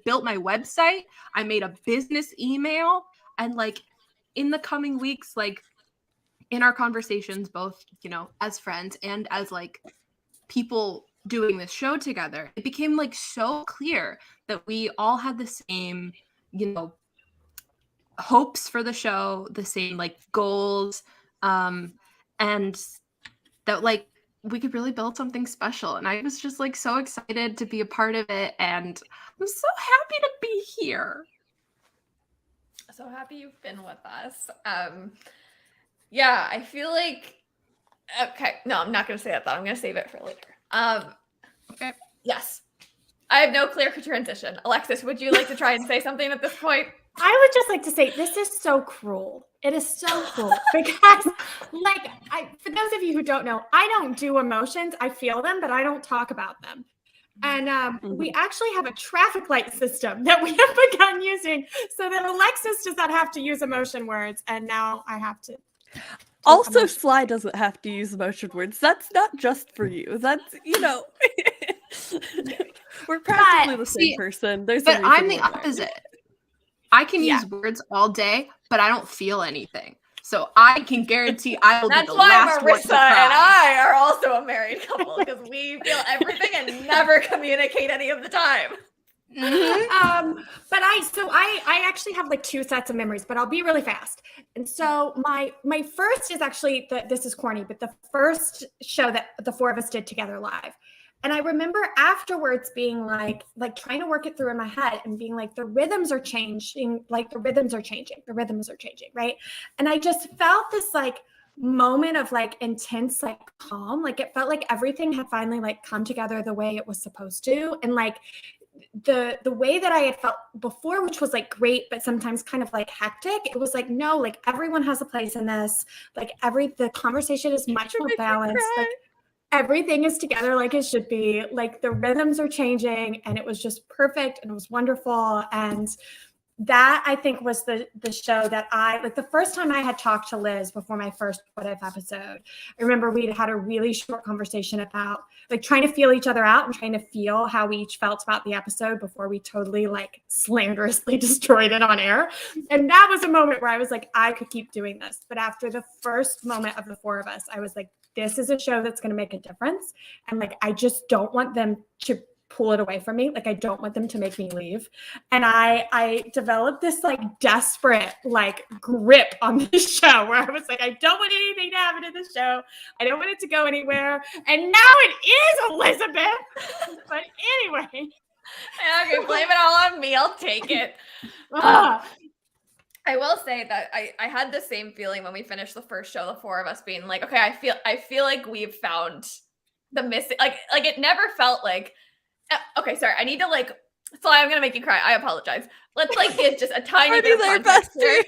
Speaker 4: built my website. I made a business email, and like in the coming weeks, like in our conversations, both, you know, as friends and as like people doing this show together, it became like so clear that we all had the same, you know, hopes for the show, the same like goals, and that like we could really build something special. And I was just like so excited to be a part of it, and I'm so happy to be here.
Speaker 1: So happy you've been with us. Yeah, I feel like, okay, no, I'm not going to say that though. I'm going to save it for later.
Speaker 4: Okay.
Speaker 1: Yes. I have no clear transition. Alexis, would you like to try and say something at this point?
Speaker 3: I would just like to say, this is so cruel. It is so cruel because, like, for those of you who don't know, I don't do emotions. I feel them, but I don't talk about them. And we actually have a traffic light system that we have begun using so that Alexis does not have to use emotion words. And now I have to.
Speaker 2: Also, Sly doesn't have to use emotion words. That's not just for you. That's, you know, we're practically the same person.
Speaker 4: But I'm the opposite. I can use words all day, but I don't feel anything. So I can guarantee I will be the last one to cry.
Speaker 1: That's why Marissa and I are also a married couple, because we feel everything and never communicate any of the time.
Speaker 3: Mm-hmm. But I actually have like two sets of memories, but I'll be really fast. And so my first is actually this is corny, but the first show that the four of us did together live. And I remember afterwards being like trying to work it through in my head and being like, the rhythms are changing, right? And I just felt this like moment of like intense like calm. Like it felt like everything had finally like come together the way it was supposed to. And like the way that I had felt before, which was like great, but sometimes kind of like hectic, it was like, no, like everyone has a place in this. Like the conversation is much more balanced. Like everything is together like it should be. Like the rhythms are changing, and it was just perfect, and it was wonderful. And that, I think, was the show that I, like the first time I had talked to Liz before my first What If episode, I remember we'd had a really short conversation about like trying to feel each other out and trying to feel how we each felt about the episode before we totally like slanderously destroyed it on air. And that was a moment where I was like, I could keep doing this. But after the first moment of the four of us, I was like, this is a show that's going to make a difference. And like, I just don't want them to pull it away from me. Like, I don't want them to make me leave. And I developed this like desperate like grip on this show where I was like, I don't want anything to happen to this show. I don't want it to go anywhere. And now it is Elizabeth. But
Speaker 1: Blame it all on me. I'll take it. I will say that I had the same feeling when we finished the first show, the four of us being like, okay, I feel like we've found the missing, like it never felt like, okay, sorry, I need to like, Sly, I'm gonna make you cry. I apologize. Let's like give just a tiny bit of context here.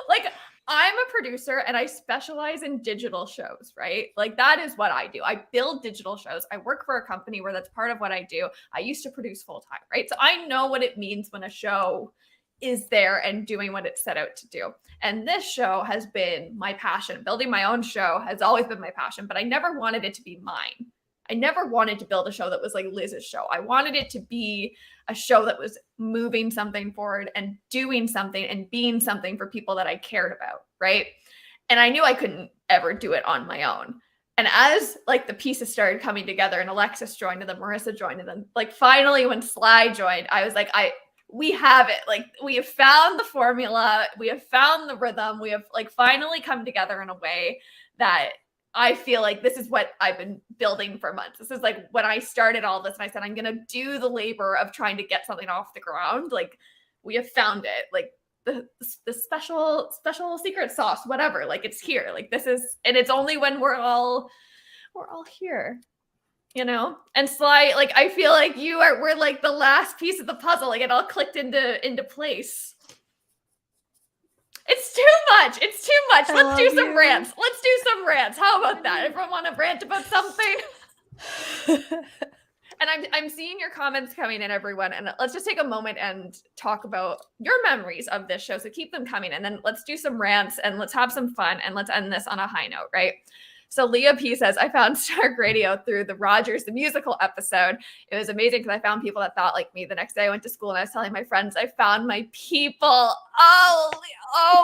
Speaker 1: Like, I'm a producer and I specialize in digital shows, right? Like that is what I do. I build digital shows. I work for a company where that's part of what I do. I used to produce full time, right? So I know what it means when a show is there and doing what it's set out to do. And this show has been my passion. Building my own show has always been my passion, but I never wanted it to be mine. I never wanted to build a show that was like Liz's show. I wanted it to be a show that was moving something forward and doing something and being something for people that I cared about, right? And I knew I couldn't ever do it on my own. And as like the pieces started coming together and Alexis joined and then Marissa joined and then like finally when Sly joined, I was like, we have it. Like we have found the formula. We have found the rhythm. We have like finally come together in a way that I feel like this is what I've been building for months. This is like when I started all this and I said, I'm going to do the labor of trying to get something off the ground. Like we have found it, like the special secret sauce, whatever, like it's here. Like this is, and it's only when we're all here, you know? And Sly, like, I feel like we're like the last piece of the puzzle. Like it all clicked into place. It's too much. It's too much. Let's do some rants. Let's do some rants. How about that? Everyone want to rant about something? And I'm seeing your comments coming in, everyone. And let's just take a moment and talk about your memories of this show. So keep them coming. And then let's do some rants and let's have some fun. And let's end this on a high note, right? So Leah P says, I found Stark Radio through the Rogers, the musical episode. It was amazing because I found people that thought like me. The next day I went to school and I was telling my friends, I found my people. Oh,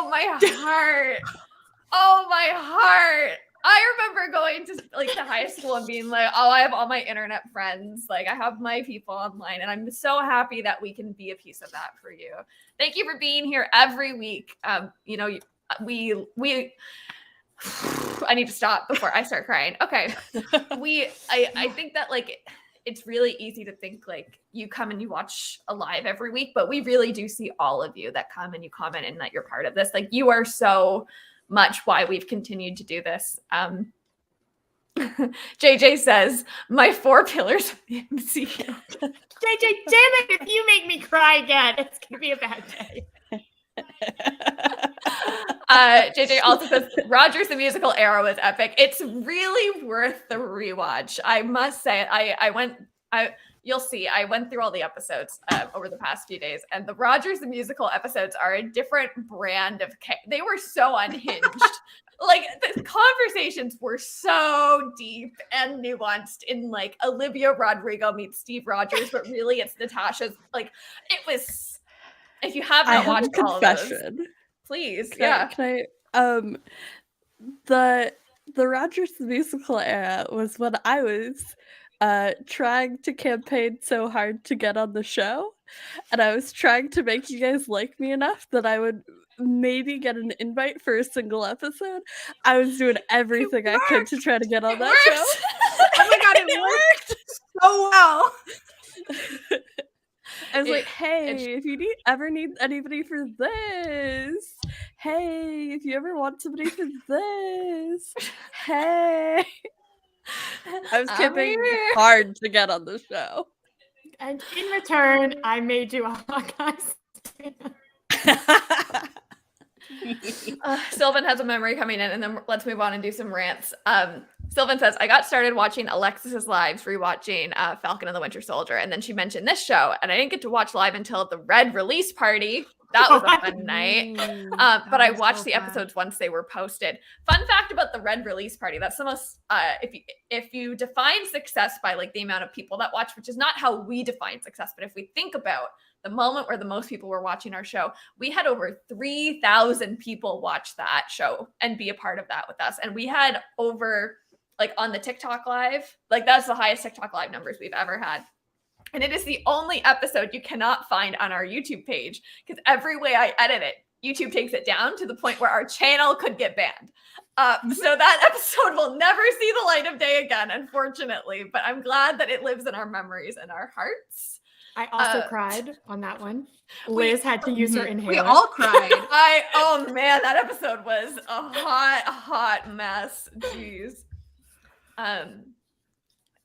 Speaker 1: my heart. Oh, my heart. I remember going to like to high school and being like, oh, I have all my internet friends. Like I have my people online. And I'm so happy that we can be a piece of that for you. Thank you for being here every week. You know, we I need to stop before I start crying. Okay. I think that like it's really easy to think like you come and you watch a live every week, but we really do see all of you that come and you comment and that you're part of this. Like you are so much why we've continued to do this. JJ says, my 4 pillars of the MCU.
Speaker 3: JJ, damn it, if you make me cry again, it's going to be a bad day.
Speaker 1: JJ also says Rogers the musical era was epic. It's really worth the rewatch. I must say, you'll see. I went through all the episodes over the past few days, and the Rogers the musical episodes are a different brand of. They were so unhinged. Like the conversations were so deep and nuanced. In like Olivia Rodrigo meets Steve Rogers, but really it's Natasha's. Like it was. If you have not watched all of those, please,
Speaker 2: Can I? The Rogers the musical era was when I was trying to campaign so hard to get on the show, and I was trying to make you guys like me enough that I would maybe get an invite for a single episode. I was doing everything I could to try to get on that show.
Speaker 4: Oh my god, it worked so well.
Speaker 2: I was like, hey, if you ever need anybody for this, hey, if you ever want somebody for this, hey. I was campaigning hard to get on the show.
Speaker 3: And in return, I made you a Hawkeye stand.
Speaker 1: Sylvan has a memory coming in, and then let's move on and do some rants. Sylvan says, I got started watching Alexis's lives, rewatching Falcon and the Winter Soldier, and then she mentioned this show, and I didn't get to watch live until the Red release party. That was a fun night. But I watched the episodes once they were posted. Fun fact about the Red release party, that's the most, if you define success by like the amount of people that watch, which is not how we define success, but if we think about the moment where the most people were watching our show, we had over 3,000 people watch that show and be a part of that with us. And we had over, like on the TikTok live, like that's the highest TikTok live numbers we've ever had. And it is the only episode you cannot find on our YouTube page because every way I edit it, YouTube takes it down to the point where our channel could get banned. So that episode will never see the light of day again, unfortunately. But I'm glad that it lives in our memories and our hearts.
Speaker 3: I also cried on that one. Liz had to use her inhaler.
Speaker 4: We all cried.
Speaker 1: Oh man, that episode was a hot mess. Jeez.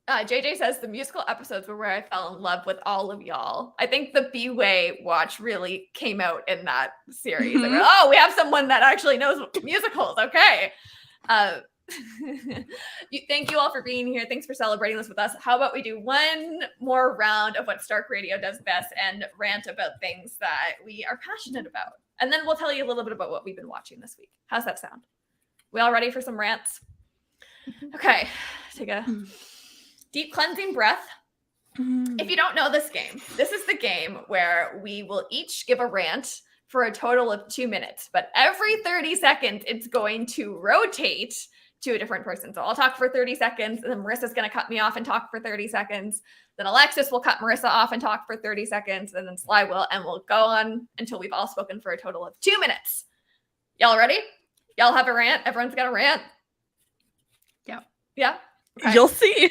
Speaker 1: JJ says the musical episodes were where I fell in love with all of y'all. I think the B-Way watch really came out in that series.
Speaker 4: Mhm.
Speaker 1: Like, oh, we have someone that actually knows musicals. Okay. Thank you all for being here. Thanks for celebrating this with us. How about we do one more round of what Stark Radio does best and rant about things that we are passionate about. And then we'll tell you a little bit about what we've been watching this week. How's that sound? We all ready for some rants? Okay. Take a deep cleansing breath. If you don't know this game, this is the game where we will each give a rant for a total of 2 minutes, but every 30 seconds, it's going to rotate to a different person. So I'll talk for 30 seconds, and then Marissa's going to cut me off and talk for 30 seconds. Then Alexis will cut Marissa off and talk for 30 seconds, and then Sly will, and we'll go on until we've all spoken for a total of 2 minutes. Y'all ready? Y'all have a rant? Everyone's got a rant?
Speaker 4: Yeah.
Speaker 1: Yeah? Okay.
Speaker 2: You'll see.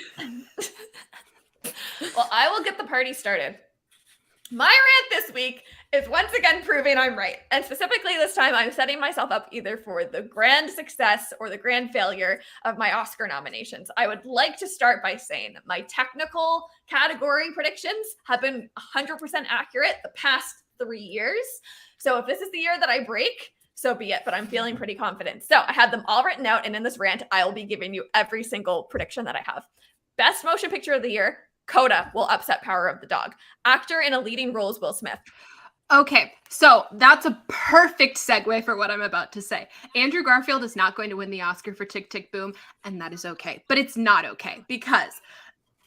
Speaker 1: Well, I will get the party started. My rant this week is once again proving I'm right. And specifically this time, I'm setting myself up either for the grand success or the grand failure of my Oscar nominations. I would like to start by saying that my technical category predictions have been 100% accurate the past 3 years. So if this is the year that I break, so be it, but I'm feeling pretty confident. So I had them all written out, and in this rant, I will be giving you every single prediction that I have. Best motion picture of the year, Coda will upset Power of the Dog. Actor in a leading role is Will Smith.
Speaker 4: Okay, so that's a perfect segue for what I'm about to say. Andrew Garfield is not going to win the Oscar for Tick, Tick, Boom, and that is okay. But it's not okay because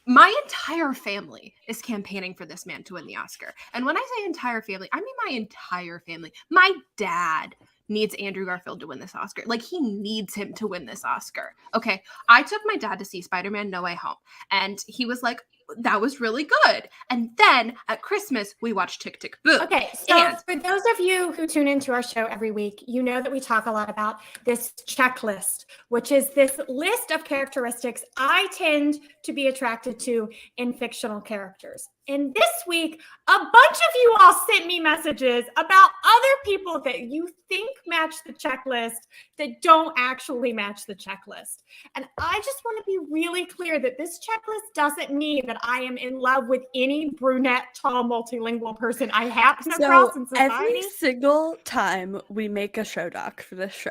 Speaker 4: my entire family is campaigning for this man to win the Oscar. And when I say entire family, I mean my entire family. My dad needs Andrew Garfield to win this Oscar. Like, he needs him to win this Oscar. Okay, I took my dad to see Spider-Man No Way Home, and he was like, that was really good. And then at Christmas, we watched Tick, Tick, Boom.
Speaker 3: Okay, so for those of you who tune into our show every week, you know that we talk a lot about this checklist, which is this list of characteristics I tend to be attracted to in fictional characters. And this week, a bunch of you all sent me messages about other people that you think match the checklist that don't actually match the checklist. And I just want to be really clear that this checklist doesn't mean that I am in love with any brunette, tall, multilingual person I happen across in society.
Speaker 2: Every single time we make a show doc for this show,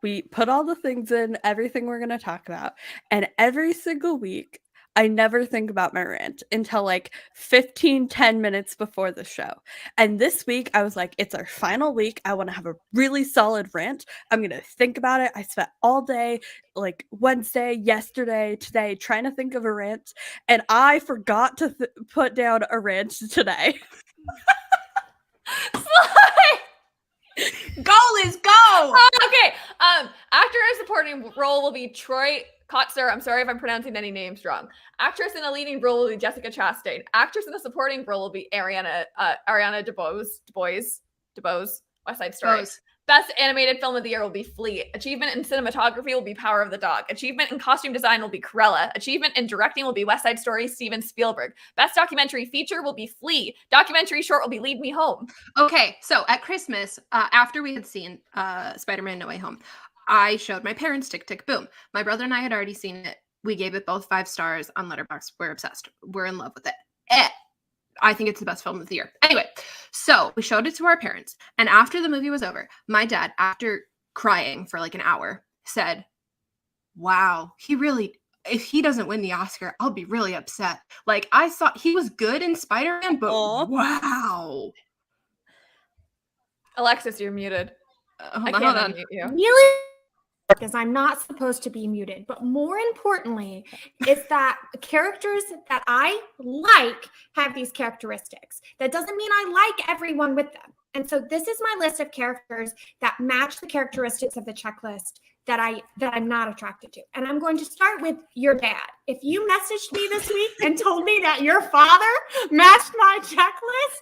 Speaker 2: we put all the things in, everything we're going to talk about, and every single week, I never think about my rant until like 10 minutes before the show. And this week, I was like, it's our final week. I want to have a really solid rant. I'm going to think about it. I spent all day, like Wednesday, yesterday, today, trying to think of a rant. And I forgot to put down a rant today.
Speaker 4: Go, Liz, go!
Speaker 1: Okay, actor in a supporting role will be Troy Kotzer. I'm sorry if I'm pronouncing any names wrong. Actress in a leading role will be Jessica Chastain. Actress in a supporting role will be Ariana DeBose, West Side Story.
Speaker 4: Bose.
Speaker 1: Best animated film of the year will be Flea. Achievement in cinematography will be Power of the Dog. Achievement in costume design will be Cruella. Achievement in directing will be West Side Story, Steven Spielberg. Best documentary feature will be Flea. Documentary short will be Lead Me Home.
Speaker 4: Okay, so at Christmas, after we had seen Spider-Man No Way Home, I showed my parents Tick, Tick, Boom. My brother and I had already seen it. We gave it both 5 stars on Letterboxd. We're obsessed. We're in love with it. I think it's the best film of the year. Anyway, so we showed it to our parents. And after the movie was over, my dad, after crying for like an hour, said, wow, if he doesn't win the Oscar, I'll be really upset. Like, I saw he was good in Spider-Man, but wow.
Speaker 1: Alexis, you're muted. I can't unmute you.
Speaker 3: Really? Because I'm not supposed to be muted. But more importantly, is that characters that I like have these characteristics. That doesn't mean I like everyone with them. And so this is my list of characters that match the characteristics of the checklist that I'm not attracted to. And I'm going to start with your dad. if you messaged me this week and told me that your father matched my checklist,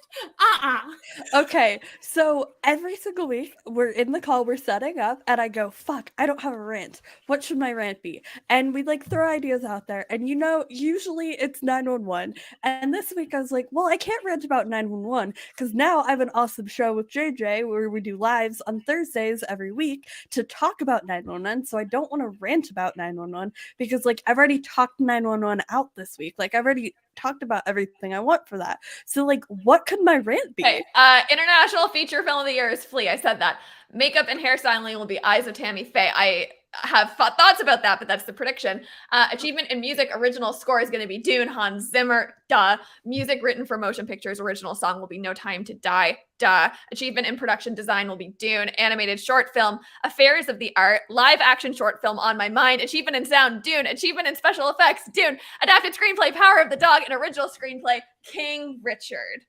Speaker 2: Okay, so every single week we're in the call, we're setting up, and I go, fuck, I don't have a rant. What should my rant be? And we like throw ideas out there, and usually it's 911. And this week I was like, well, I can't rant about 911 because now I have an awesome show with JJ where we do lives on Thursdays every week to talk about 911. So I don't want to rant about 911 because like I've already talked 911 out this week. Like I've already talked about everything I want for that. So like what could my rant be?
Speaker 1: Okay, international feature film of the year is Flea. I said that. Makeup and hairstyling will be Eyes of Tammy Faye. I have thoughts about that, but that's the prediction. Achievement in music, original score is going to be Dune, Hans Zimmer, duh. Music written for motion pictures, original song will be No Time to Die, duh. Achievement in production design will be Dune. Animated short film, Affairs of the Art. Live action short film, On My Mind. Achievement in sound, Dune. Achievement in special effects, Dune. Adapted screenplay, Power of the Dog. And original screenplay, King Richard.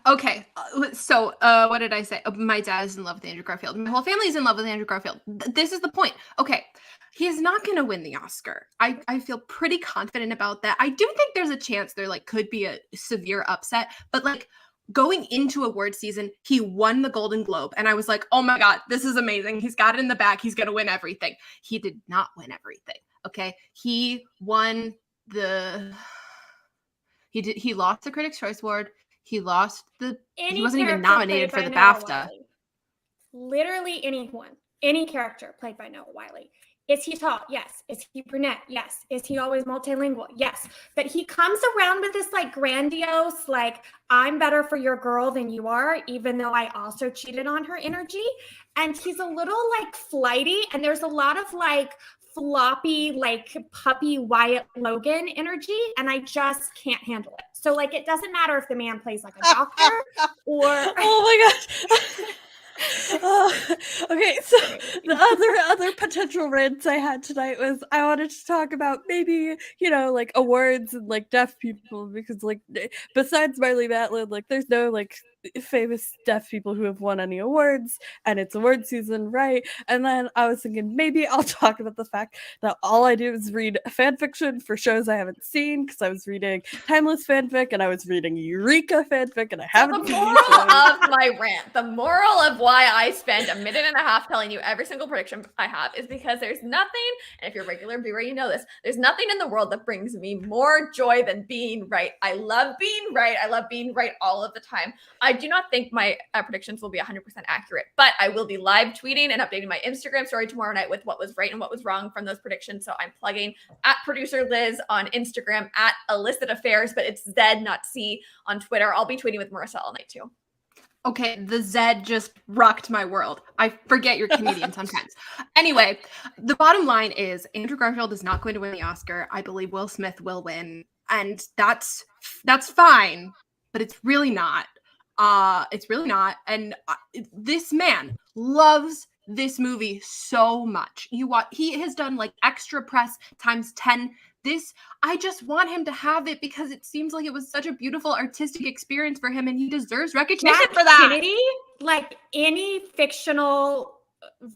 Speaker 4: Okay, so what did I say? My dad is in love with Andrew Garfield. My whole family is in love with Andrew Garfield. This is the point. Okay, he is not going to win the Oscar. I feel pretty confident about that. I do think there's a chance there like could be a severe upset, but like going into award season, he won the Golden Globe, and I was like, oh my god, this is amazing. He's got it in the bag. He's going to win everything. He did not win everything. Okay, he won the. He lost the Critics' Choice Award. He lost he wasn't even nominated for the BAFTA.
Speaker 3: Literally anyone, any character played by Noah Wyle. Is he tall? Yes. Is he brunette? Yes. Is he always multilingual? Yes. But he comes around with this like grandiose, like, I'm better for your girl than you are, even though I also cheated on her energy. And he's a little like flighty, and there's a lot of like floppy, like puppy Wyatt Logan energy, and I just can't handle it. So like it doesn't matter if the man plays like a doctor or
Speaker 2: oh my gosh. Okay, so the other potential rants I had tonight was I wanted to talk about maybe, like awards and like deaf people, because like besides Marley Matlin, like there's no like famous deaf people who have won any awards, and it's award season, right? And then I was thinking maybe I'll talk about the fact that all I do is read fan fiction for shows I haven't seen, because I was reading Timeless fanfic and I was reading Eureka fanfic, and I haven't
Speaker 1: The
Speaker 2: seen
Speaker 1: moral of my rant, the moral of why I spend a minute and a half telling you every single prediction I have is because there's nothing, and if you're a regular viewer, you know this, there's nothing in the world that brings me more joy than being right. I love being right. I love being right all of the time. I do not think my predictions will be 100% accurate, but I will be live tweeting and updating my Instagram story tomorrow night with what was right and what was wrong from those predictions. So I'm plugging at producer Liz on Instagram, at Illicit Affairs, but it's Z, not C, on Twitter. I'll be tweeting with Marissa all night too.
Speaker 4: Okay, the Z just rocked my world. I forget you're Canadian sometimes. Anyway, the bottom line is Andrew Garfield is not going to win the Oscar. I believe Will Smith will win, and that's fine, but it's really not. It's really not. And this man loves this movie so much. He has done like extra press times 10. I just want him to have it because it seems like it was such a beautiful artistic experience for him, and he deserves recognition for that.
Speaker 3: Kennedy, like any fictional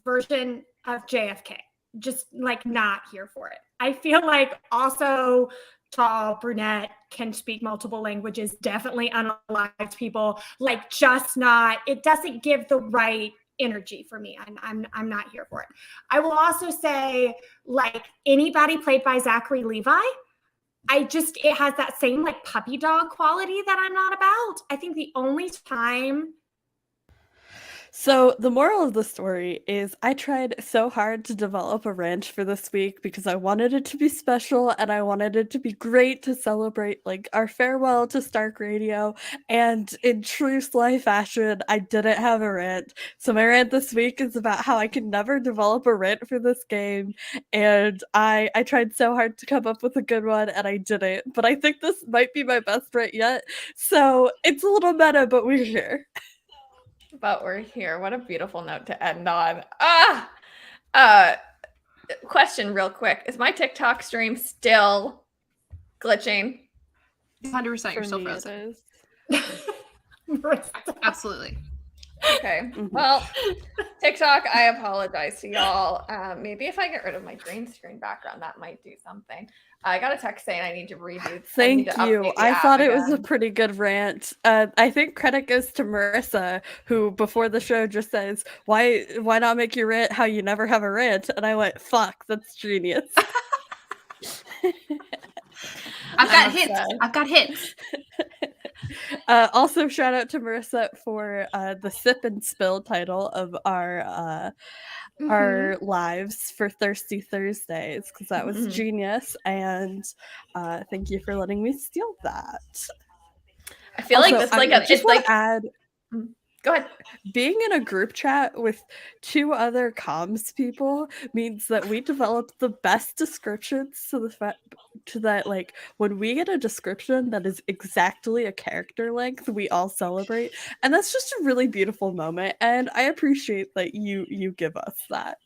Speaker 3: version of JFK, just like not here for it. I feel like also tall, brunette, can speak multiple languages, definitely unalived people, like just not, it doesn't give the right energy for me. I'm not here for it. I will also say, like anybody played by Zachary Levi, it has that same like puppy dog quality that I'm not about. I think the only time.
Speaker 2: So the moral of the story is I tried so hard to develop a rant for this week because I wanted it to be special and I wanted it to be great to celebrate like our farewell to Stark Radio. And in true Sly fashion, I didn't have a rant. So my rant this week is about how I can never develop a rant for this game. And I tried so hard to come up with a good one and I didn't. But I think this might be my best rant yet. So it's a little meta, but we're here.
Speaker 1: But we're here. What a beautiful note to end on. Question real quick. Is my TikTok stream still glitching?
Speaker 4: 100%, you're still frozen.
Speaker 3: Marissa.
Speaker 4: Absolutely.
Speaker 1: Okay. Well, TikTok, I apologize to y'all. Maybe if I get rid of my green screen background, that might do something. I got a text saying I need to redo.
Speaker 2: Thank
Speaker 1: to
Speaker 2: you.
Speaker 1: update the
Speaker 2: I
Speaker 1: app
Speaker 2: thought it was a
Speaker 1: again.
Speaker 2: pretty good rant. I think credit goes to Marissa, who before the show just says, "Why not make your rant how you never have a rant?" And I went, "Fuck, that's genius."
Speaker 4: I've got
Speaker 1: I'm
Speaker 4: hits.
Speaker 1: upset.
Speaker 4: I've got hits.
Speaker 2: Also, shout out to Marissa for the sip and spill title of our lives for Thirsty Thursdays, because that was genius, and thank you for letting me steal that.
Speaker 1: I feel
Speaker 2: Also,
Speaker 1: like this
Speaker 2: I
Speaker 1: like
Speaker 2: just
Speaker 1: it's
Speaker 2: want
Speaker 1: like.
Speaker 2: to add,
Speaker 1: Go ahead.
Speaker 2: being in a group chat with 2 other comms people means that we develop the best descriptions to that, like, when we get a description that is exactly a character length, we all celebrate, and that's just a really beautiful moment, and I appreciate that you give us that.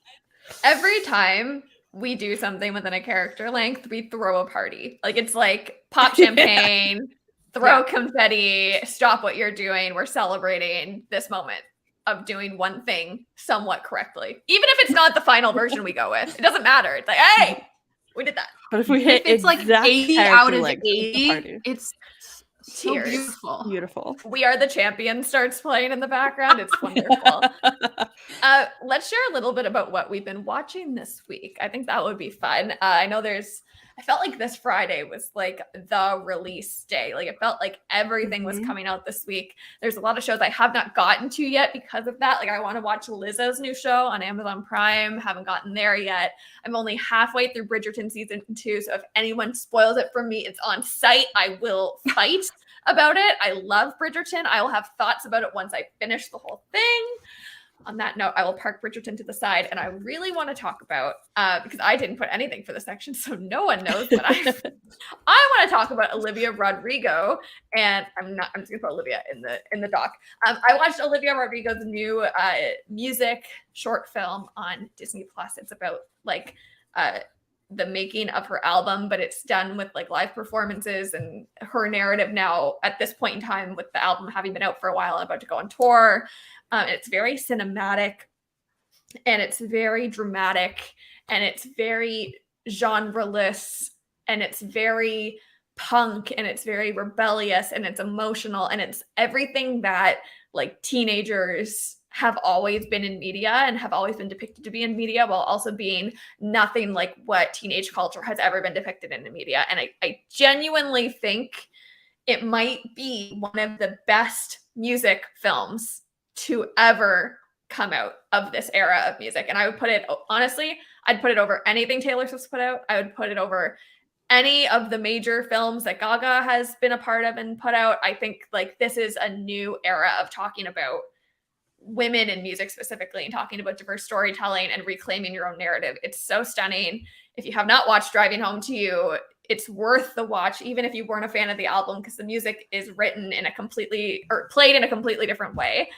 Speaker 1: Every time we do something within a character length, we throw a party. Like it's like pop champagne, throw confetti, stop what you're doing. We're celebrating this moment of doing one thing somewhat correctly. Even if it's not the final version we go with, it doesn't matter. It's like, hey, we did that.
Speaker 2: But if we hit
Speaker 4: If it's like
Speaker 2: exact
Speaker 4: 80
Speaker 2: character
Speaker 4: out of
Speaker 2: length, it's a party.
Speaker 4: 80, it's so
Speaker 1: Tears.
Speaker 4: beautiful.
Speaker 2: Beautiful.
Speaker 1: We Are the Champion starts playing in the background. It's wonderful. Let's share a little bit about what we've been watching this week. I think that would be fun. I know I felt like this Friday was like the release day. Like it felt like everything was coming out this week. There's a lot of shows I have not gotten to yet because of that. Like I want to watch Lizzo's new show on Amazon Prime. Haven't gotten there yet. I'm only halfway through Bridgerton season 2. So if anyone spoils it for me, it's on site. I will fight about it. I love Bridgerton. I will have thoughts about it once I finish the whole thing. On that note, I will park Bridgerton to the side, and I really want to talk about because I didn't put anything for the section, so no one knows. But I want to talk about Olivia Rodrigo, and I'm just gonna put Olivia in the doc. I watched Olivia Rodrigo's new music short film on Disney Plus. It's about like the making of her album, but it's done with like live performances and her narrative now at this point in time with the album having been out for a while and about to go on tour. It's very cinematic and it's very dramatic and it's very genre-less and it's very punk and it's very rebellious and it's emotional and it's everything that like teenagers have always been in media and have always been depicted to be in media while also being nothing like what teenage culture has ever been depicted in the media. And I genuinely think it might be one of the best music films to ever come out of this era of music. And I would put it, honestly, I'd put it over anything Taylor Swift's put out. I would put it over any of the major films that Gaga has been a part of and put out. I think like this is a new era of talking about women in music specifically and talking about diverse storytelling and reclaiming your own narrative. It's so stunning. If you have not watched Driving Home to You, it's worth the watch, even if you weren't a fan of the album, because the music is written in a completely or played in a completely different way.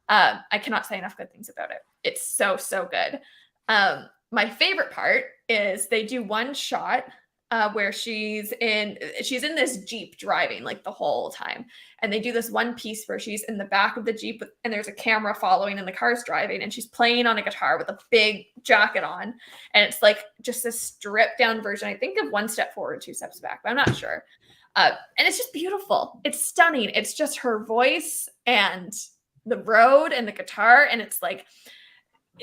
Speaker 1: I cannot say enough good things about it. It's so good. My favorite part is they do one shot where she's in this Jeep driving like the whole time. And they do this one piece where she's in the back of the Jeep and there's a camera following and the car's driving and she's playing on a guitar with a big jacket on. And it's like just a stripped down version. I think of One Step Forward, Two Steps Back, but I'm not sure. And it's just beautiful. It's stunning. It's just her voice and the road and the guitar. And it's like,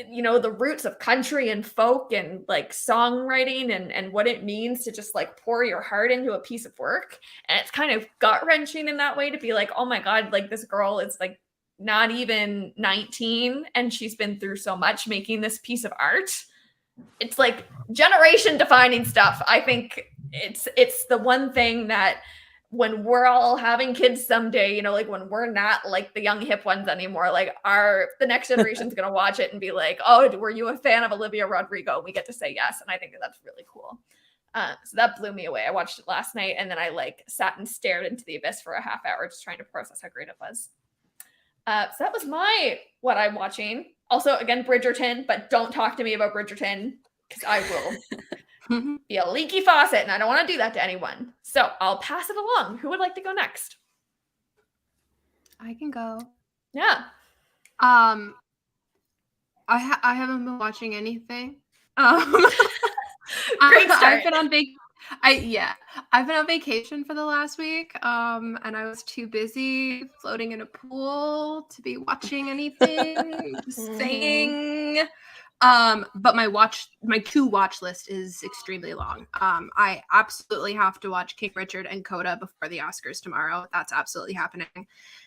Speaker 1: you know, the roots of country and folk and like songwriting and what it means to just like pour your heart into a piece of work. And it's kind of gut wrenching in that way to be like, oh my God, like this girl is like not even 19 and she's been through so much making this piece of art. It's like generation defining stuff. I think it's the one thing that when we're all having kids someday, you know, like when we're not like the young hip ones anymore, like the next generation's going to watch it and be like, oh, were you a fan of Olivia Rodrigo? We get to say yes. And I think that's really cool. So that blew me away. I watched it last night and then I like sat and stared into the abyss for a half hour, just trying to process how great it was. So that was what I'm watching. Also, again, Bridgerton, but don't talk to me about Bridgerton because I will be a leaky faucet and I don't want to do that to anyone. So I'll pass it along. Who would like to go next?
Speaker 4: I can go.
Speaker 1: Yeah.
Speaker 4: I haven't been watching anything.
Speaker 1: Great start.
Speaker 4: I've been on I've been on vacation for the last week. And I was too busy floating in a pool to be watching anything. Just saying. But my to watch list is extremely long. I absolutely have to watch King Richard and Coda before the Oscars tomorrow. That's absolutely happening.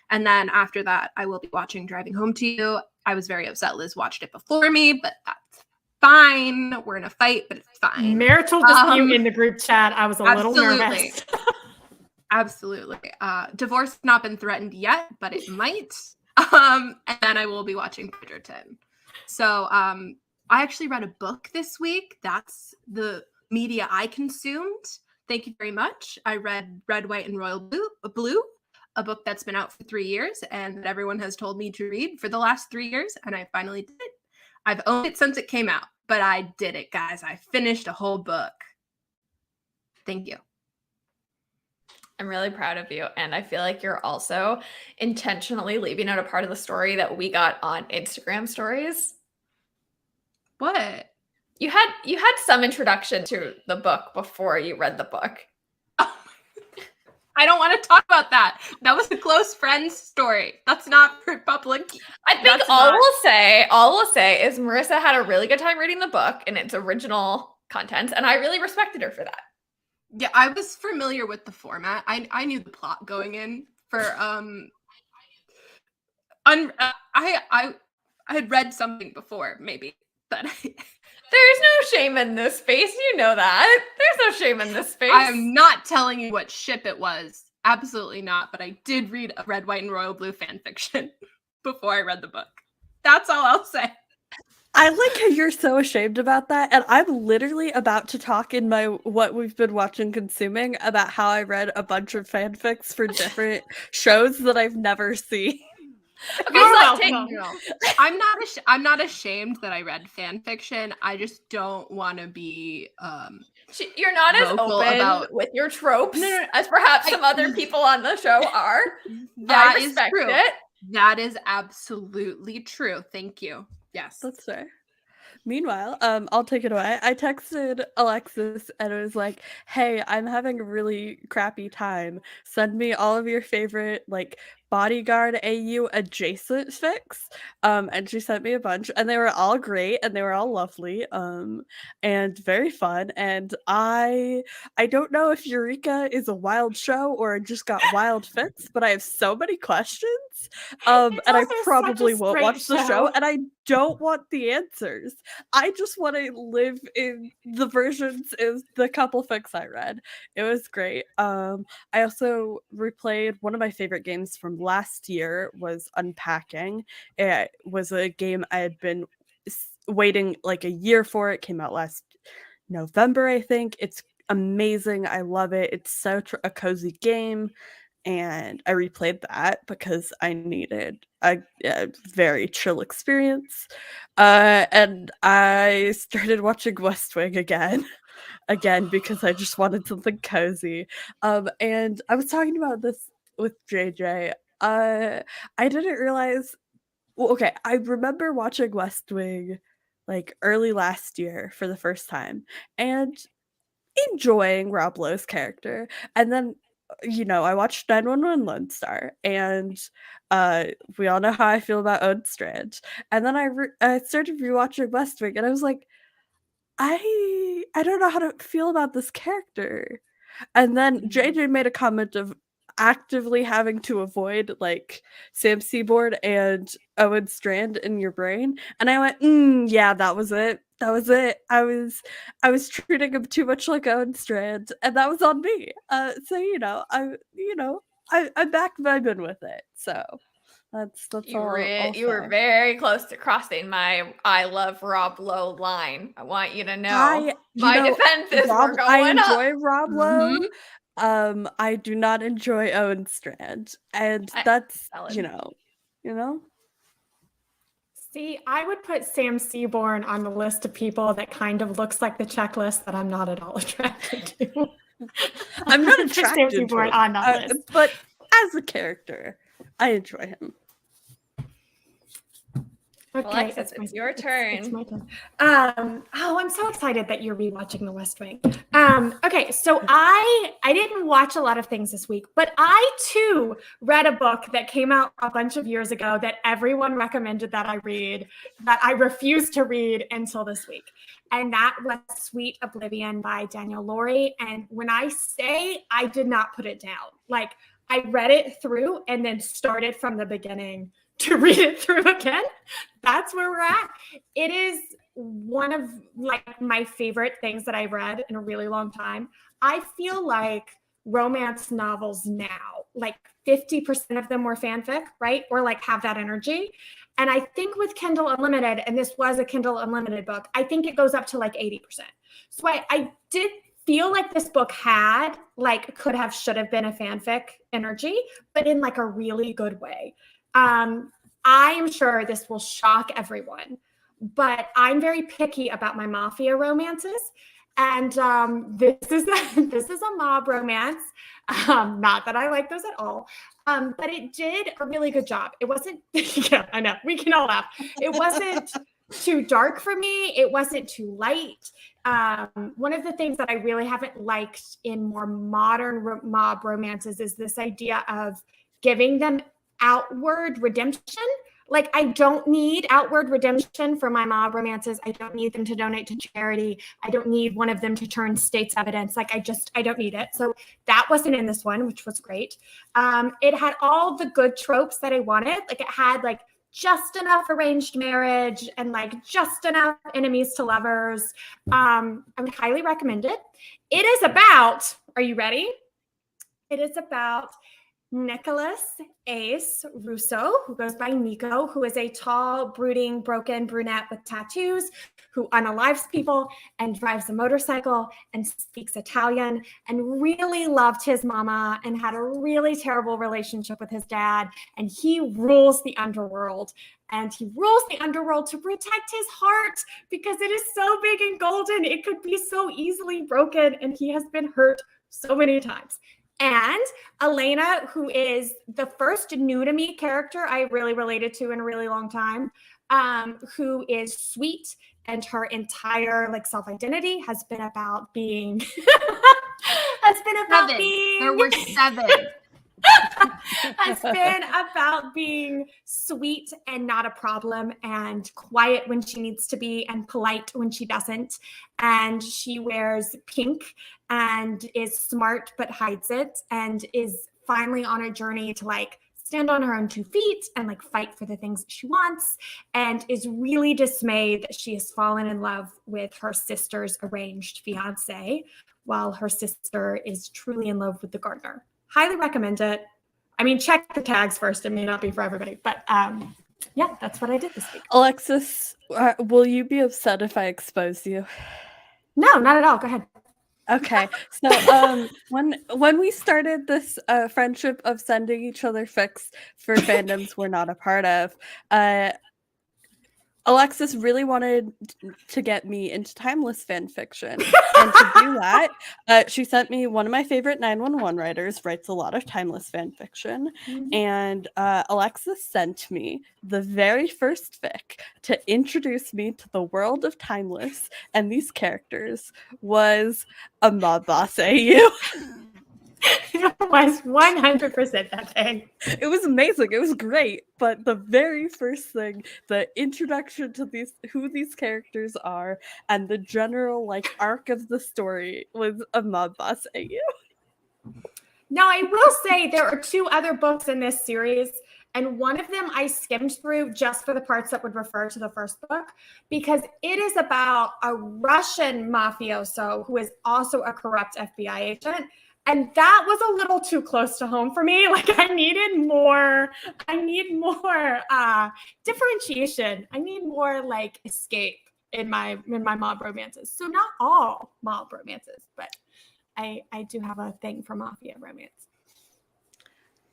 Speaker 4: And then after that, I will be watching Driving Home to You. I was very upset Liz watched it before me, but that's fine. We're in a fight, but it's fine.
Speaker 3: Marital dispute in the group chat. I was a little nervous.
Speaker 4: Absolutely. Divorce has not been threatened yet, but it might. And then I will be watching Bridgerton. So I actually read a book this week. That's the media I consumed. Thank you very much. I read Red, White, and Royal Blue, a book that's been out for 3 years and that everyone has told me to read for the last 3 years, and I finally did it. I've owned it since it came out, but I did it, guys. I finished a whole book. Thank you.
Speaker 1: I'm really proud of you, and I feel like you're also intentionally leaving out a part of the story that we got on Instagram stories.
Speaker 4: What?
Speaker 1: You had some introduction to the book before you read the book.
Speaker 4: I don't want to talk about that. That was a close friend's story. That's not for public.
Speaker 1: I think all we'll say is Marissa had a really good time reading the book and its original contents, and I really respected her for that.
Speaker 4: Yeah, I was familiar with the format. I knew the plot going in for I had read something before, maybe, but
Speaker 1: there's no shame in this space. You know that. There's no shame in this space.
Speaker 4: I am not telling you what ship it was. Absolutely not. But I did read a Red, White, and Royal Blue fan fiction before I read the book. That's all I'll say.
Speaker 2: I like how you're so ashamed about that. And I'm literally about to talk in my what we've been watching consuming about how I read a bunch of fanfics for different shows that I've never seen.
Speaker 1: Okay,
Speaker 4: I'm not ashamed that I read fan fiction. I just don't want to be
Speaker 1: you're not as open with your tropes as perhaps some other people on the show are.
Speaker 4: That
Speaker 1: I respect
Speaker 4: is true.
Speaker 1: it.
Speaker 4: That is absolutely true. Thank you. Yes.
Speaker 2: That's fair. Meanwhile, I'll take it away. I texted Alexis and it was like, hey, I'm having a really crappy time. Send me all of your favorite, like, Bodyguard AU adjacent fics. And she sent me a bunch, and they were all great, and they were all lovely, and very fun. And I don't know if Eureka is a wild show or just got wild fics, but I have so many questions. And I probably won't watch the show, and I don't want the answers. I just want to live in the versions of the couple fics I read. It was great. I also replayed one of my favorite games from last year was Unpacking. It was a game I had been waiting like a year for. It came out last November, I think. It's amazing. I love it. It's such a cozy game. And I replayed that because I needed a very chill experience. And I started watching West Wing again because I just wanted something cozy. And I was talking about this with JJ. I didn't realize. Well, okay, I remember watching West Wing like early last year for the first time and enjoying Rob Lowe's character. And then, I watched 911 Lone Star, and we all know how I feel about Owen Strand. And then I started rewatching West Wing, and I was like, I don't know how to feel about this character. And then JJ made a comment of actively having to avoid like Sam Seaboard and Owen Strand in your brain. And I went, yeah, that was it. That was it. I was treating him too much like Owen Strand, and that was on me. So I'm back vibing with it. So that's
Speaker 1: you
Speaker 2: all.
Speaker 1: You were very close to crossing my I love Rob Lowe line. I want you to know. My defense is we're going
Speaker 2: I enjoy
Speaker 1: up.
Speaker 2: Rob Lowe. I do not enjoy Owen Strand, and that's you know.
Speaker 3: See, I would put Sam Seaborn on the list of people that kind of looks like the checklist that I'm not at all attracted to.
Speaker 2: I'm not attracted
Speaker 3: Sam Seaborn on that list,
Speaker 2: but as a character, I enjoy him.
Speaker 1: Alexis, it's your turn.
Speaker 3: It's my turn. I'm so excited that you're rewatching The West Wing. Okay, so I didn't watch a lot of things this week, but I too read a book that came out a bunch of years ago that everyone recommended that I read, that I refused to read until this week. And that was Sweet Oblivion by Daniel Laurie. And when I say I did not put it down, like I read it through and then started from the beginning to read it through again. That's where we're at. It is one of like my favorite things that I've read in a really long time. I feel like romance novels now, like 50% of them were fanfic, right? Or like have that energy. And I think with Kindle Unlimited, and this was a Kindle Unlimited book, I think it goes up to like 80%. So I did feel like this book had like could have, should have been a fanfic energy, but in like a really good way. I'm sure this will shock everyone, but I'm very picky about my mafia romances. And this is a mob romance. Not that I like those at all, but it did a really good job. It wasn't, yeah, I know, we can all laugh. It wasn't too dark for me. It wasn't too light. One of the things that I really haven't liked in more modern mob romances is this idea of giving them outward redemption. Like, I don't need outward redemption for my mob romances. I don't need them to donate to charity. I don't need one of them to turn state's evidence. Like, I don't need it. So that wasn't in this one, which was great. It had all the good tropes that I wanted. Like, it had like just enough arranged marriage and like just enough enemies to lovers. I would highly recommend it. It is about, are you ready? It is about Nicholas Ace Russo, who goes by Nico, who is a tall, brooding, broken brunette with tattoos, who unalives people and drives a motorcycle and speaks Italian and really loved his mama and had a really terrible relationship with his dad. And he rules the underworld. And he rules the underworld to protect his heart because it is so big and golden. It could be so easily broken. And he has been hurt so many times. And Elena, who is the first new to me character I really related to in a really long time, who is sweet, and her entire like self-identity has been about being
Speaker 4: There were 7.
Speaker 3: has been about being sweet and not a problem, and quiet when she needs to be and polite when she doesn't. And she wears pink and is smart but hides it, and is finally on a journey to like stand on her own 2 feet and like fight for the things that she wants, and is really dismayed that she has fallen in love with her sister's arranged fiance while her sister is truly in love with the gardener. Highly recommend it. I mean, check the tags first. It may not be for everybody, but yeah, that's what I did this week.
Speaker 2: Alexis, will you be upset if I expose you?
Speaker 3: No, not at all. Go ahead.
Speaker 2: Okay, so when we started this friendship of sending each other fics for fandoms we're not a part of, Alexis really wanted to get me into timeless fan fiction. And to do that, she sent me one of my favorite 911 writers, writes a lot of timeless fan fiction. Mm-hmm. And Alexis sent me the very first fic to introduce me to the world of timeless. And these characters was a mob boss AU.
Speaker 3: It was 100% that thing.
Speaker 2: It was amazing. It was great. But the very first thing, the introduction to who these characters are, and the general like arc of the story was a mob boss AU.
Speaker 3: Now, I will say there are 2 other books in this series, and one of them I skimmed through just for the parts that would refer to the first book, because it is about a Russian mafioso who is also a corrupt FBI agent. And that was a little too close to home for me. Like, I need more differentiation. I need more like escape in my mob romances. So not all mob romances, but I do have a thing for mafia romance.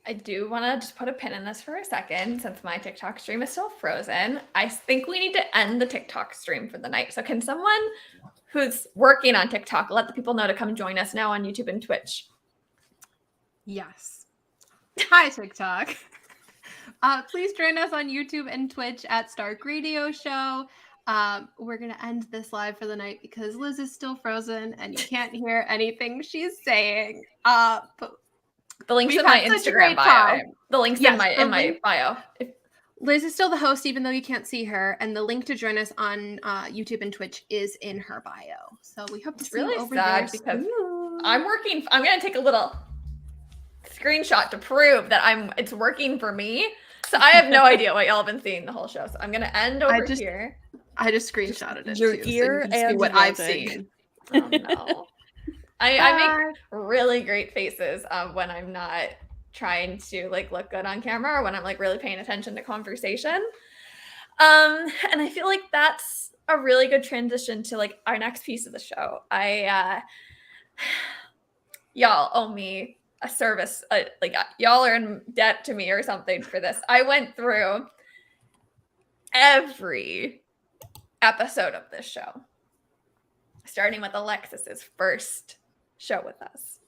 Speaker 1: I do want to just put a pin in this for a second, since my TikTok stream is still frozen. I think we need to end the TikTok stream for the night. So can someone who's working on TikTok let the people know to come join us now on YouTube and Twitch?
Speaker 4: Yes. Hi, TikTok. Please join us on YouTube and Twitch at Stark Radio Show. We're going to end this live for the night because Liz is still frozen and you can't hear anything she's saying. But
Speaker 1: The link's
Speaker 4: we've
Speaker 1: in my
Speaker 4: had such a
Speaker 1: Instagram
Speaker 4: great
Speaker 1: bio.
Speaker 4: time.
Speaker 1: The link's
Speaker 4: Yes,
Speaker 1: in my
Speaker 4: the link-
Speaker 1: bio.
Speaker 4: Liz is still the host, even though you can't see her. And the link to join us on YouTube and Twitch is in her bio. So we hope to
Speaker 1: It's
Speaker 4: see you
Speaker 1: really
Speaker 4: over
Speaker 1: sad
Speaker 4: there
Speaker 1: because
Speaker 4: soon.
Speaker 1: I'm going to take a little screenshot to prove that it's working for me. So I have no idea what y'all have been seeing the whole show. So I'm going to end over here.
Speaker 4: I just screenshotted it
Speaker 2: Your
Speaker 4: too,
Speaker 2: ear
Speaker 4: so you can see
Speaker 2: and
Speaker 4: what I've
Speaker 2: loading.
Speaker 4: seen.
Speaker 1: Oh no. I make really great faces when I'm not trying to like look good on camera or when I'm like really paying attention to conversation. And I feel like that's a really good transition to like our next piece of the show. Y'all owe me a service, like y'all are in debt to me or something for this. I went through every episode of this show, starting with Alexis's first show with us,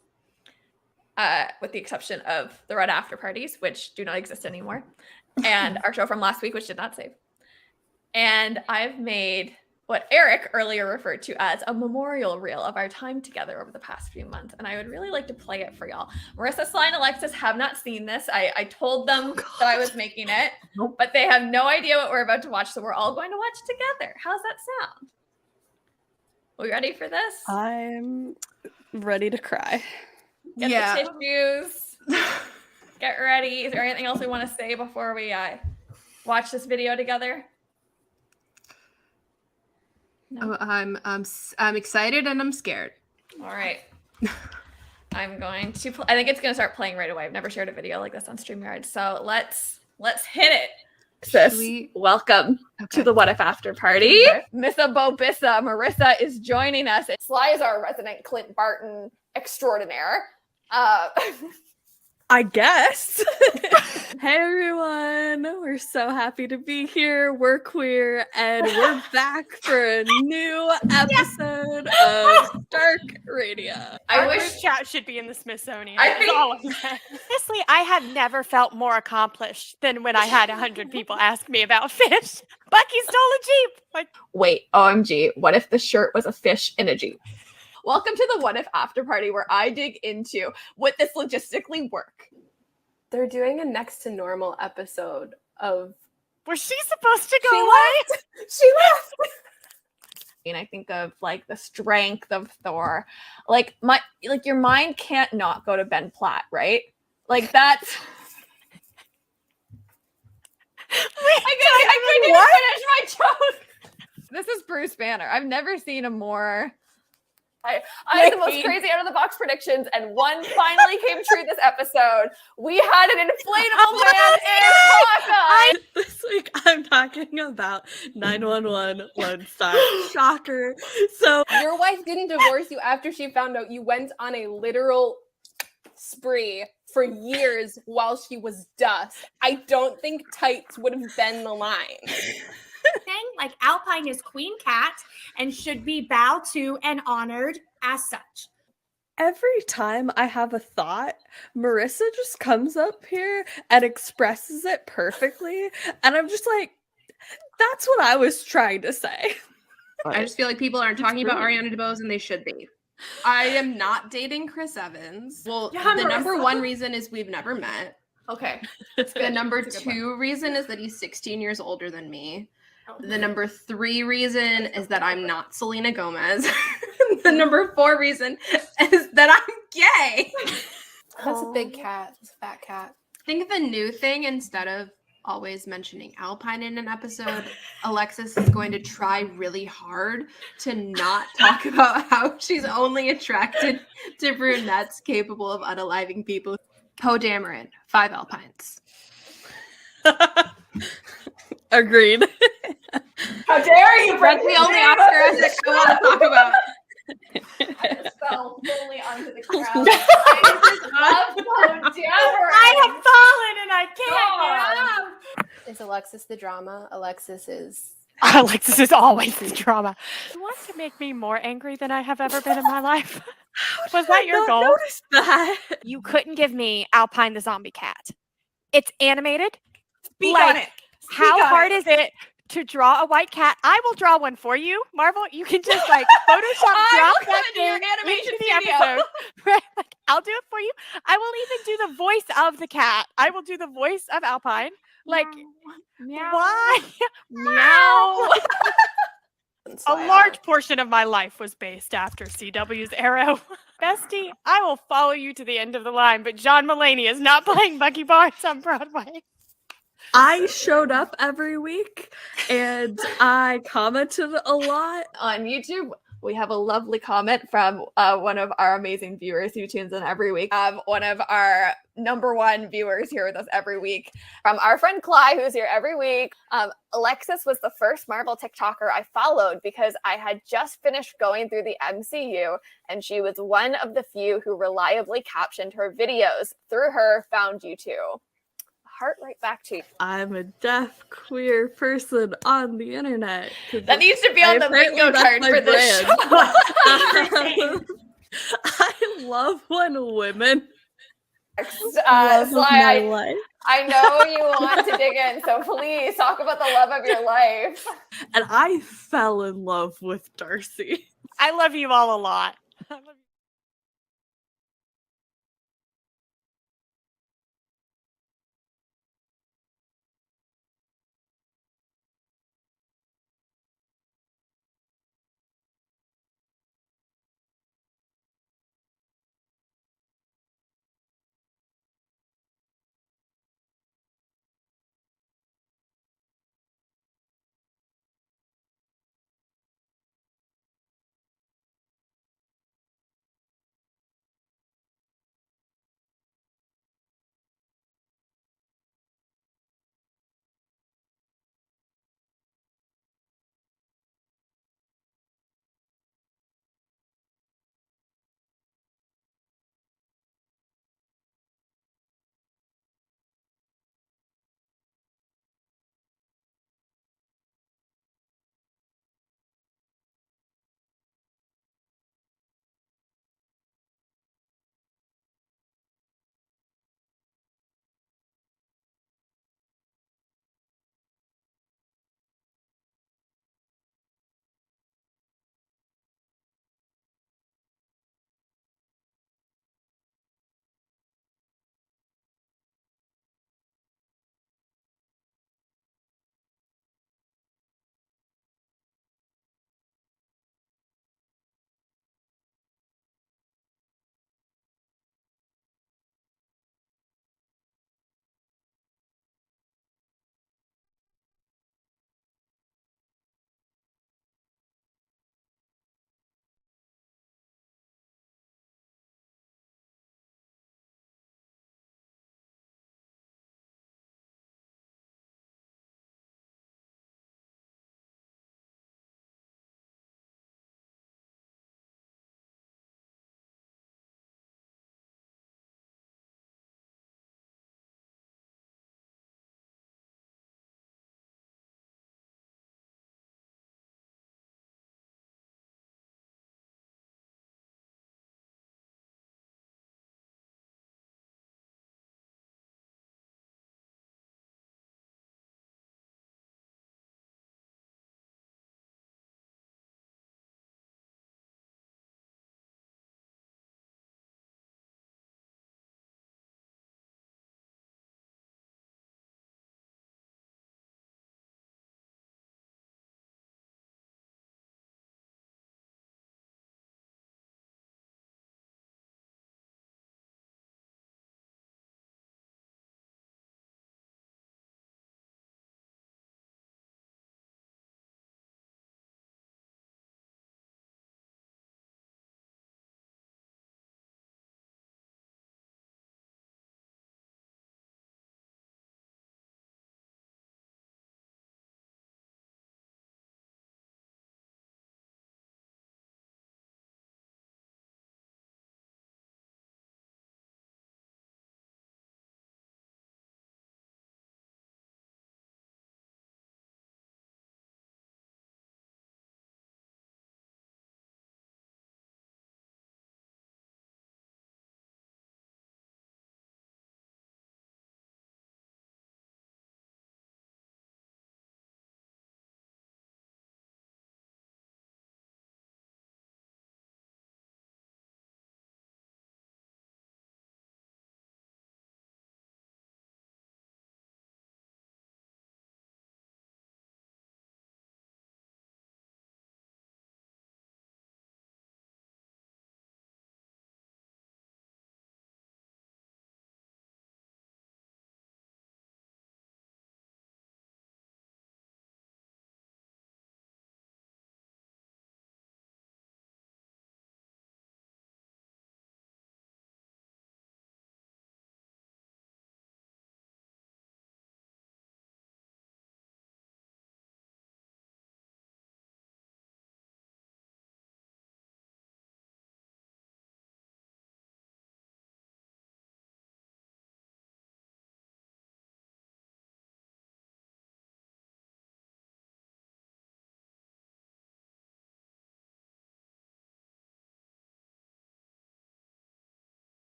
Speaker 1: with the exception of the Red After Parties, which do not exist anymore, and our show from last week, which did not save. And I've made what Eric earlier referred to as a memorial reel of our time together over the past few months. And I would really like to play it for y'all. Marissa, Sly, and Alexis have not seen this. I told them that I was making it, but they have no idea what we're about to watch. So we're all going to watch together. How's that sound? We ready for this?
Speaker 2: I'm ready to cry.
Speaker 1: Get the tissues. Get ready. Is there anything else we want to say before we watch this video together?
Speaker 4: No. Oh, I'm excited and I'm scared.
Speaker 1: All right. I'm going to I think it's going to start playing right away. I've never shared a video like this on StreamYard. So let's hit it. Sis, welcome to the What If After Party. Missa Bobissa, Marissa is joining us. Sly is our resident Clint Barton extraordinaire.
Speaker 2: I guess. Hey everyone, we're so happy to be here. We're queer and we're back for a new episode of Stark Radio.
Speaker 5: I wish chat should be in the Smithsonian.
Speaker 1: I think-
Speaker 5: all of that. Honestly, I have never felt more accomplished than when I had 100 people ask me about fish. Bucky stole a Jeep. Like,
Speaker 1: Wait, OMG, what if the shirt was a fish in a Jeep? Welcome to the What If After Party, where I dig into would this logistically work?
Speaker 6: They're doing a next to normal episode of.
Speaker 5: was she supposed to go
Speaker 6: She
Speaker 5: away?
Speaker 6: She left.
Speaker 1: And I think of like the strength of Thor. Like your mind can't not go to Ben Platt, right? Like that's. I couldn't even finish my joke. This is Bruce Banner. I've never seen a more. I had the most crazy out of the box predictions, and one finally came true this episode. We had an inflatable man in Hawkeye.
Speaker 2: This week I'm talking about 911 Lone Star. Shocker. So
Speaker 6: Your wife didn't divorce you after she found out you went on a literal spree for years while she was dust. I don't think tights would have been the line.
Speaker 3: Thing like Alpine is queen cat and should be bowed to and honored as such.
Speaker 2: every time I have a thought, Marissa just comes up here and expresses it perfectly. And I'm just like, that's what I was trying to say.
Speaker 4: I just feel like people aren't talking about Ariana DeBose and they should be. I am not dating Chris Evans. Well,
Speaker 1: Yeah,
Speaker 4: the
Speaker 1: Marissa.
Speaker 4: number one reason is we've never met.
Speaker 1: Okay.
Speaker 4: The number
Speaker 1: That's a good
Speaker 4: two reason is that he's 16 years older than me.
Speaker 1: Oh.
Speaker 4: The number three reason is that I'm not Selena Gomez. The number four reason is that I'm gay.
Speaker 6: That's a big cat. It's a fat cat.
Speaker 4: I think the new thing, instead of always mentioning Alpine in an episode, Alexis is going to try really hard to not talk about how she's only attracted to brunettes capable of unaliving people. Poe Dameron, 5 Alpines.
Speaker 2: Agreed.
Speaker 1: How dare you bring
Speaker 4: That's the only Oscar Isaac I want to talk about.
Speaker 1: I just fell fully onto the ground. I just love Poe Dameron.
Speaker 5: I have fallen and I can't get up.
Speaker 6: Is Alexis the drama? Alexis is.
Speaker 5: Alexis is always the drama. You want to make me more angry than I have ever been in my life? Was that your goal?
Speaker 2: Notice that.
Speaker 5: You couldn't give me Alpine the zombie cat. It's animated,
Speaker 1: Speak
Speaker 5: Like,
Speaker 1: on it. Speak
Speaker 5: How
Speaker 1: on
Speaker 5: hard
Speaker 1: it.
Speaker 5: is it to draw a white cat? I will draw one for you, Marvel. You can just like Photoshop
Speaker 1: I
Speaker 5: drop
Speaker 1: will come
Speaker 5: that
Speaker 1: into your
Speaker 5: thing
Speaker 1: animation
Speaker 5: into the
Speaker 1: studio.
Speaker 5: episode. Right? Like, I'll do it for you. I will even do the voice of the cat. I will do the voice of Alpine. Like,
Speaker 1: Meow.
Speaker 5: why?
Speaker 1: Meow.
Speaker 5: A large portion of my life was based after CW's Arrow. Bestie, I will follow you to the end of the line, but John Mulaney is not playing Bucky Barnes on Broadway.
Speaker 2: I showed up every week and I commented a lot.
Speaker 1: On YouTube, we have a lovely comment from one of our amazing viewers who tunes in every week. One of our #1 viewers here with us every week. From our friend Cly, who's here every week. Alexis was the first Marvel TikToker I followed because I had just finished going through the MCU, and she was one of the few who reliably captioned her videos. Through her, found you too. Heart right back to you.
Speaker 2: I'm a deaf queer person on the internet.
Speaker 1: That needs to be on the bingo card for this show.
Speaker 2: I love when women love
Speaker 1: Sly,
Speaker 2: my life.
Speaker 1: I know you want to dig in, so please talk about the love of your life.
Speaker 2: And I fell in love with Darcy.
Speaker 5: I love you all a lot. I love you.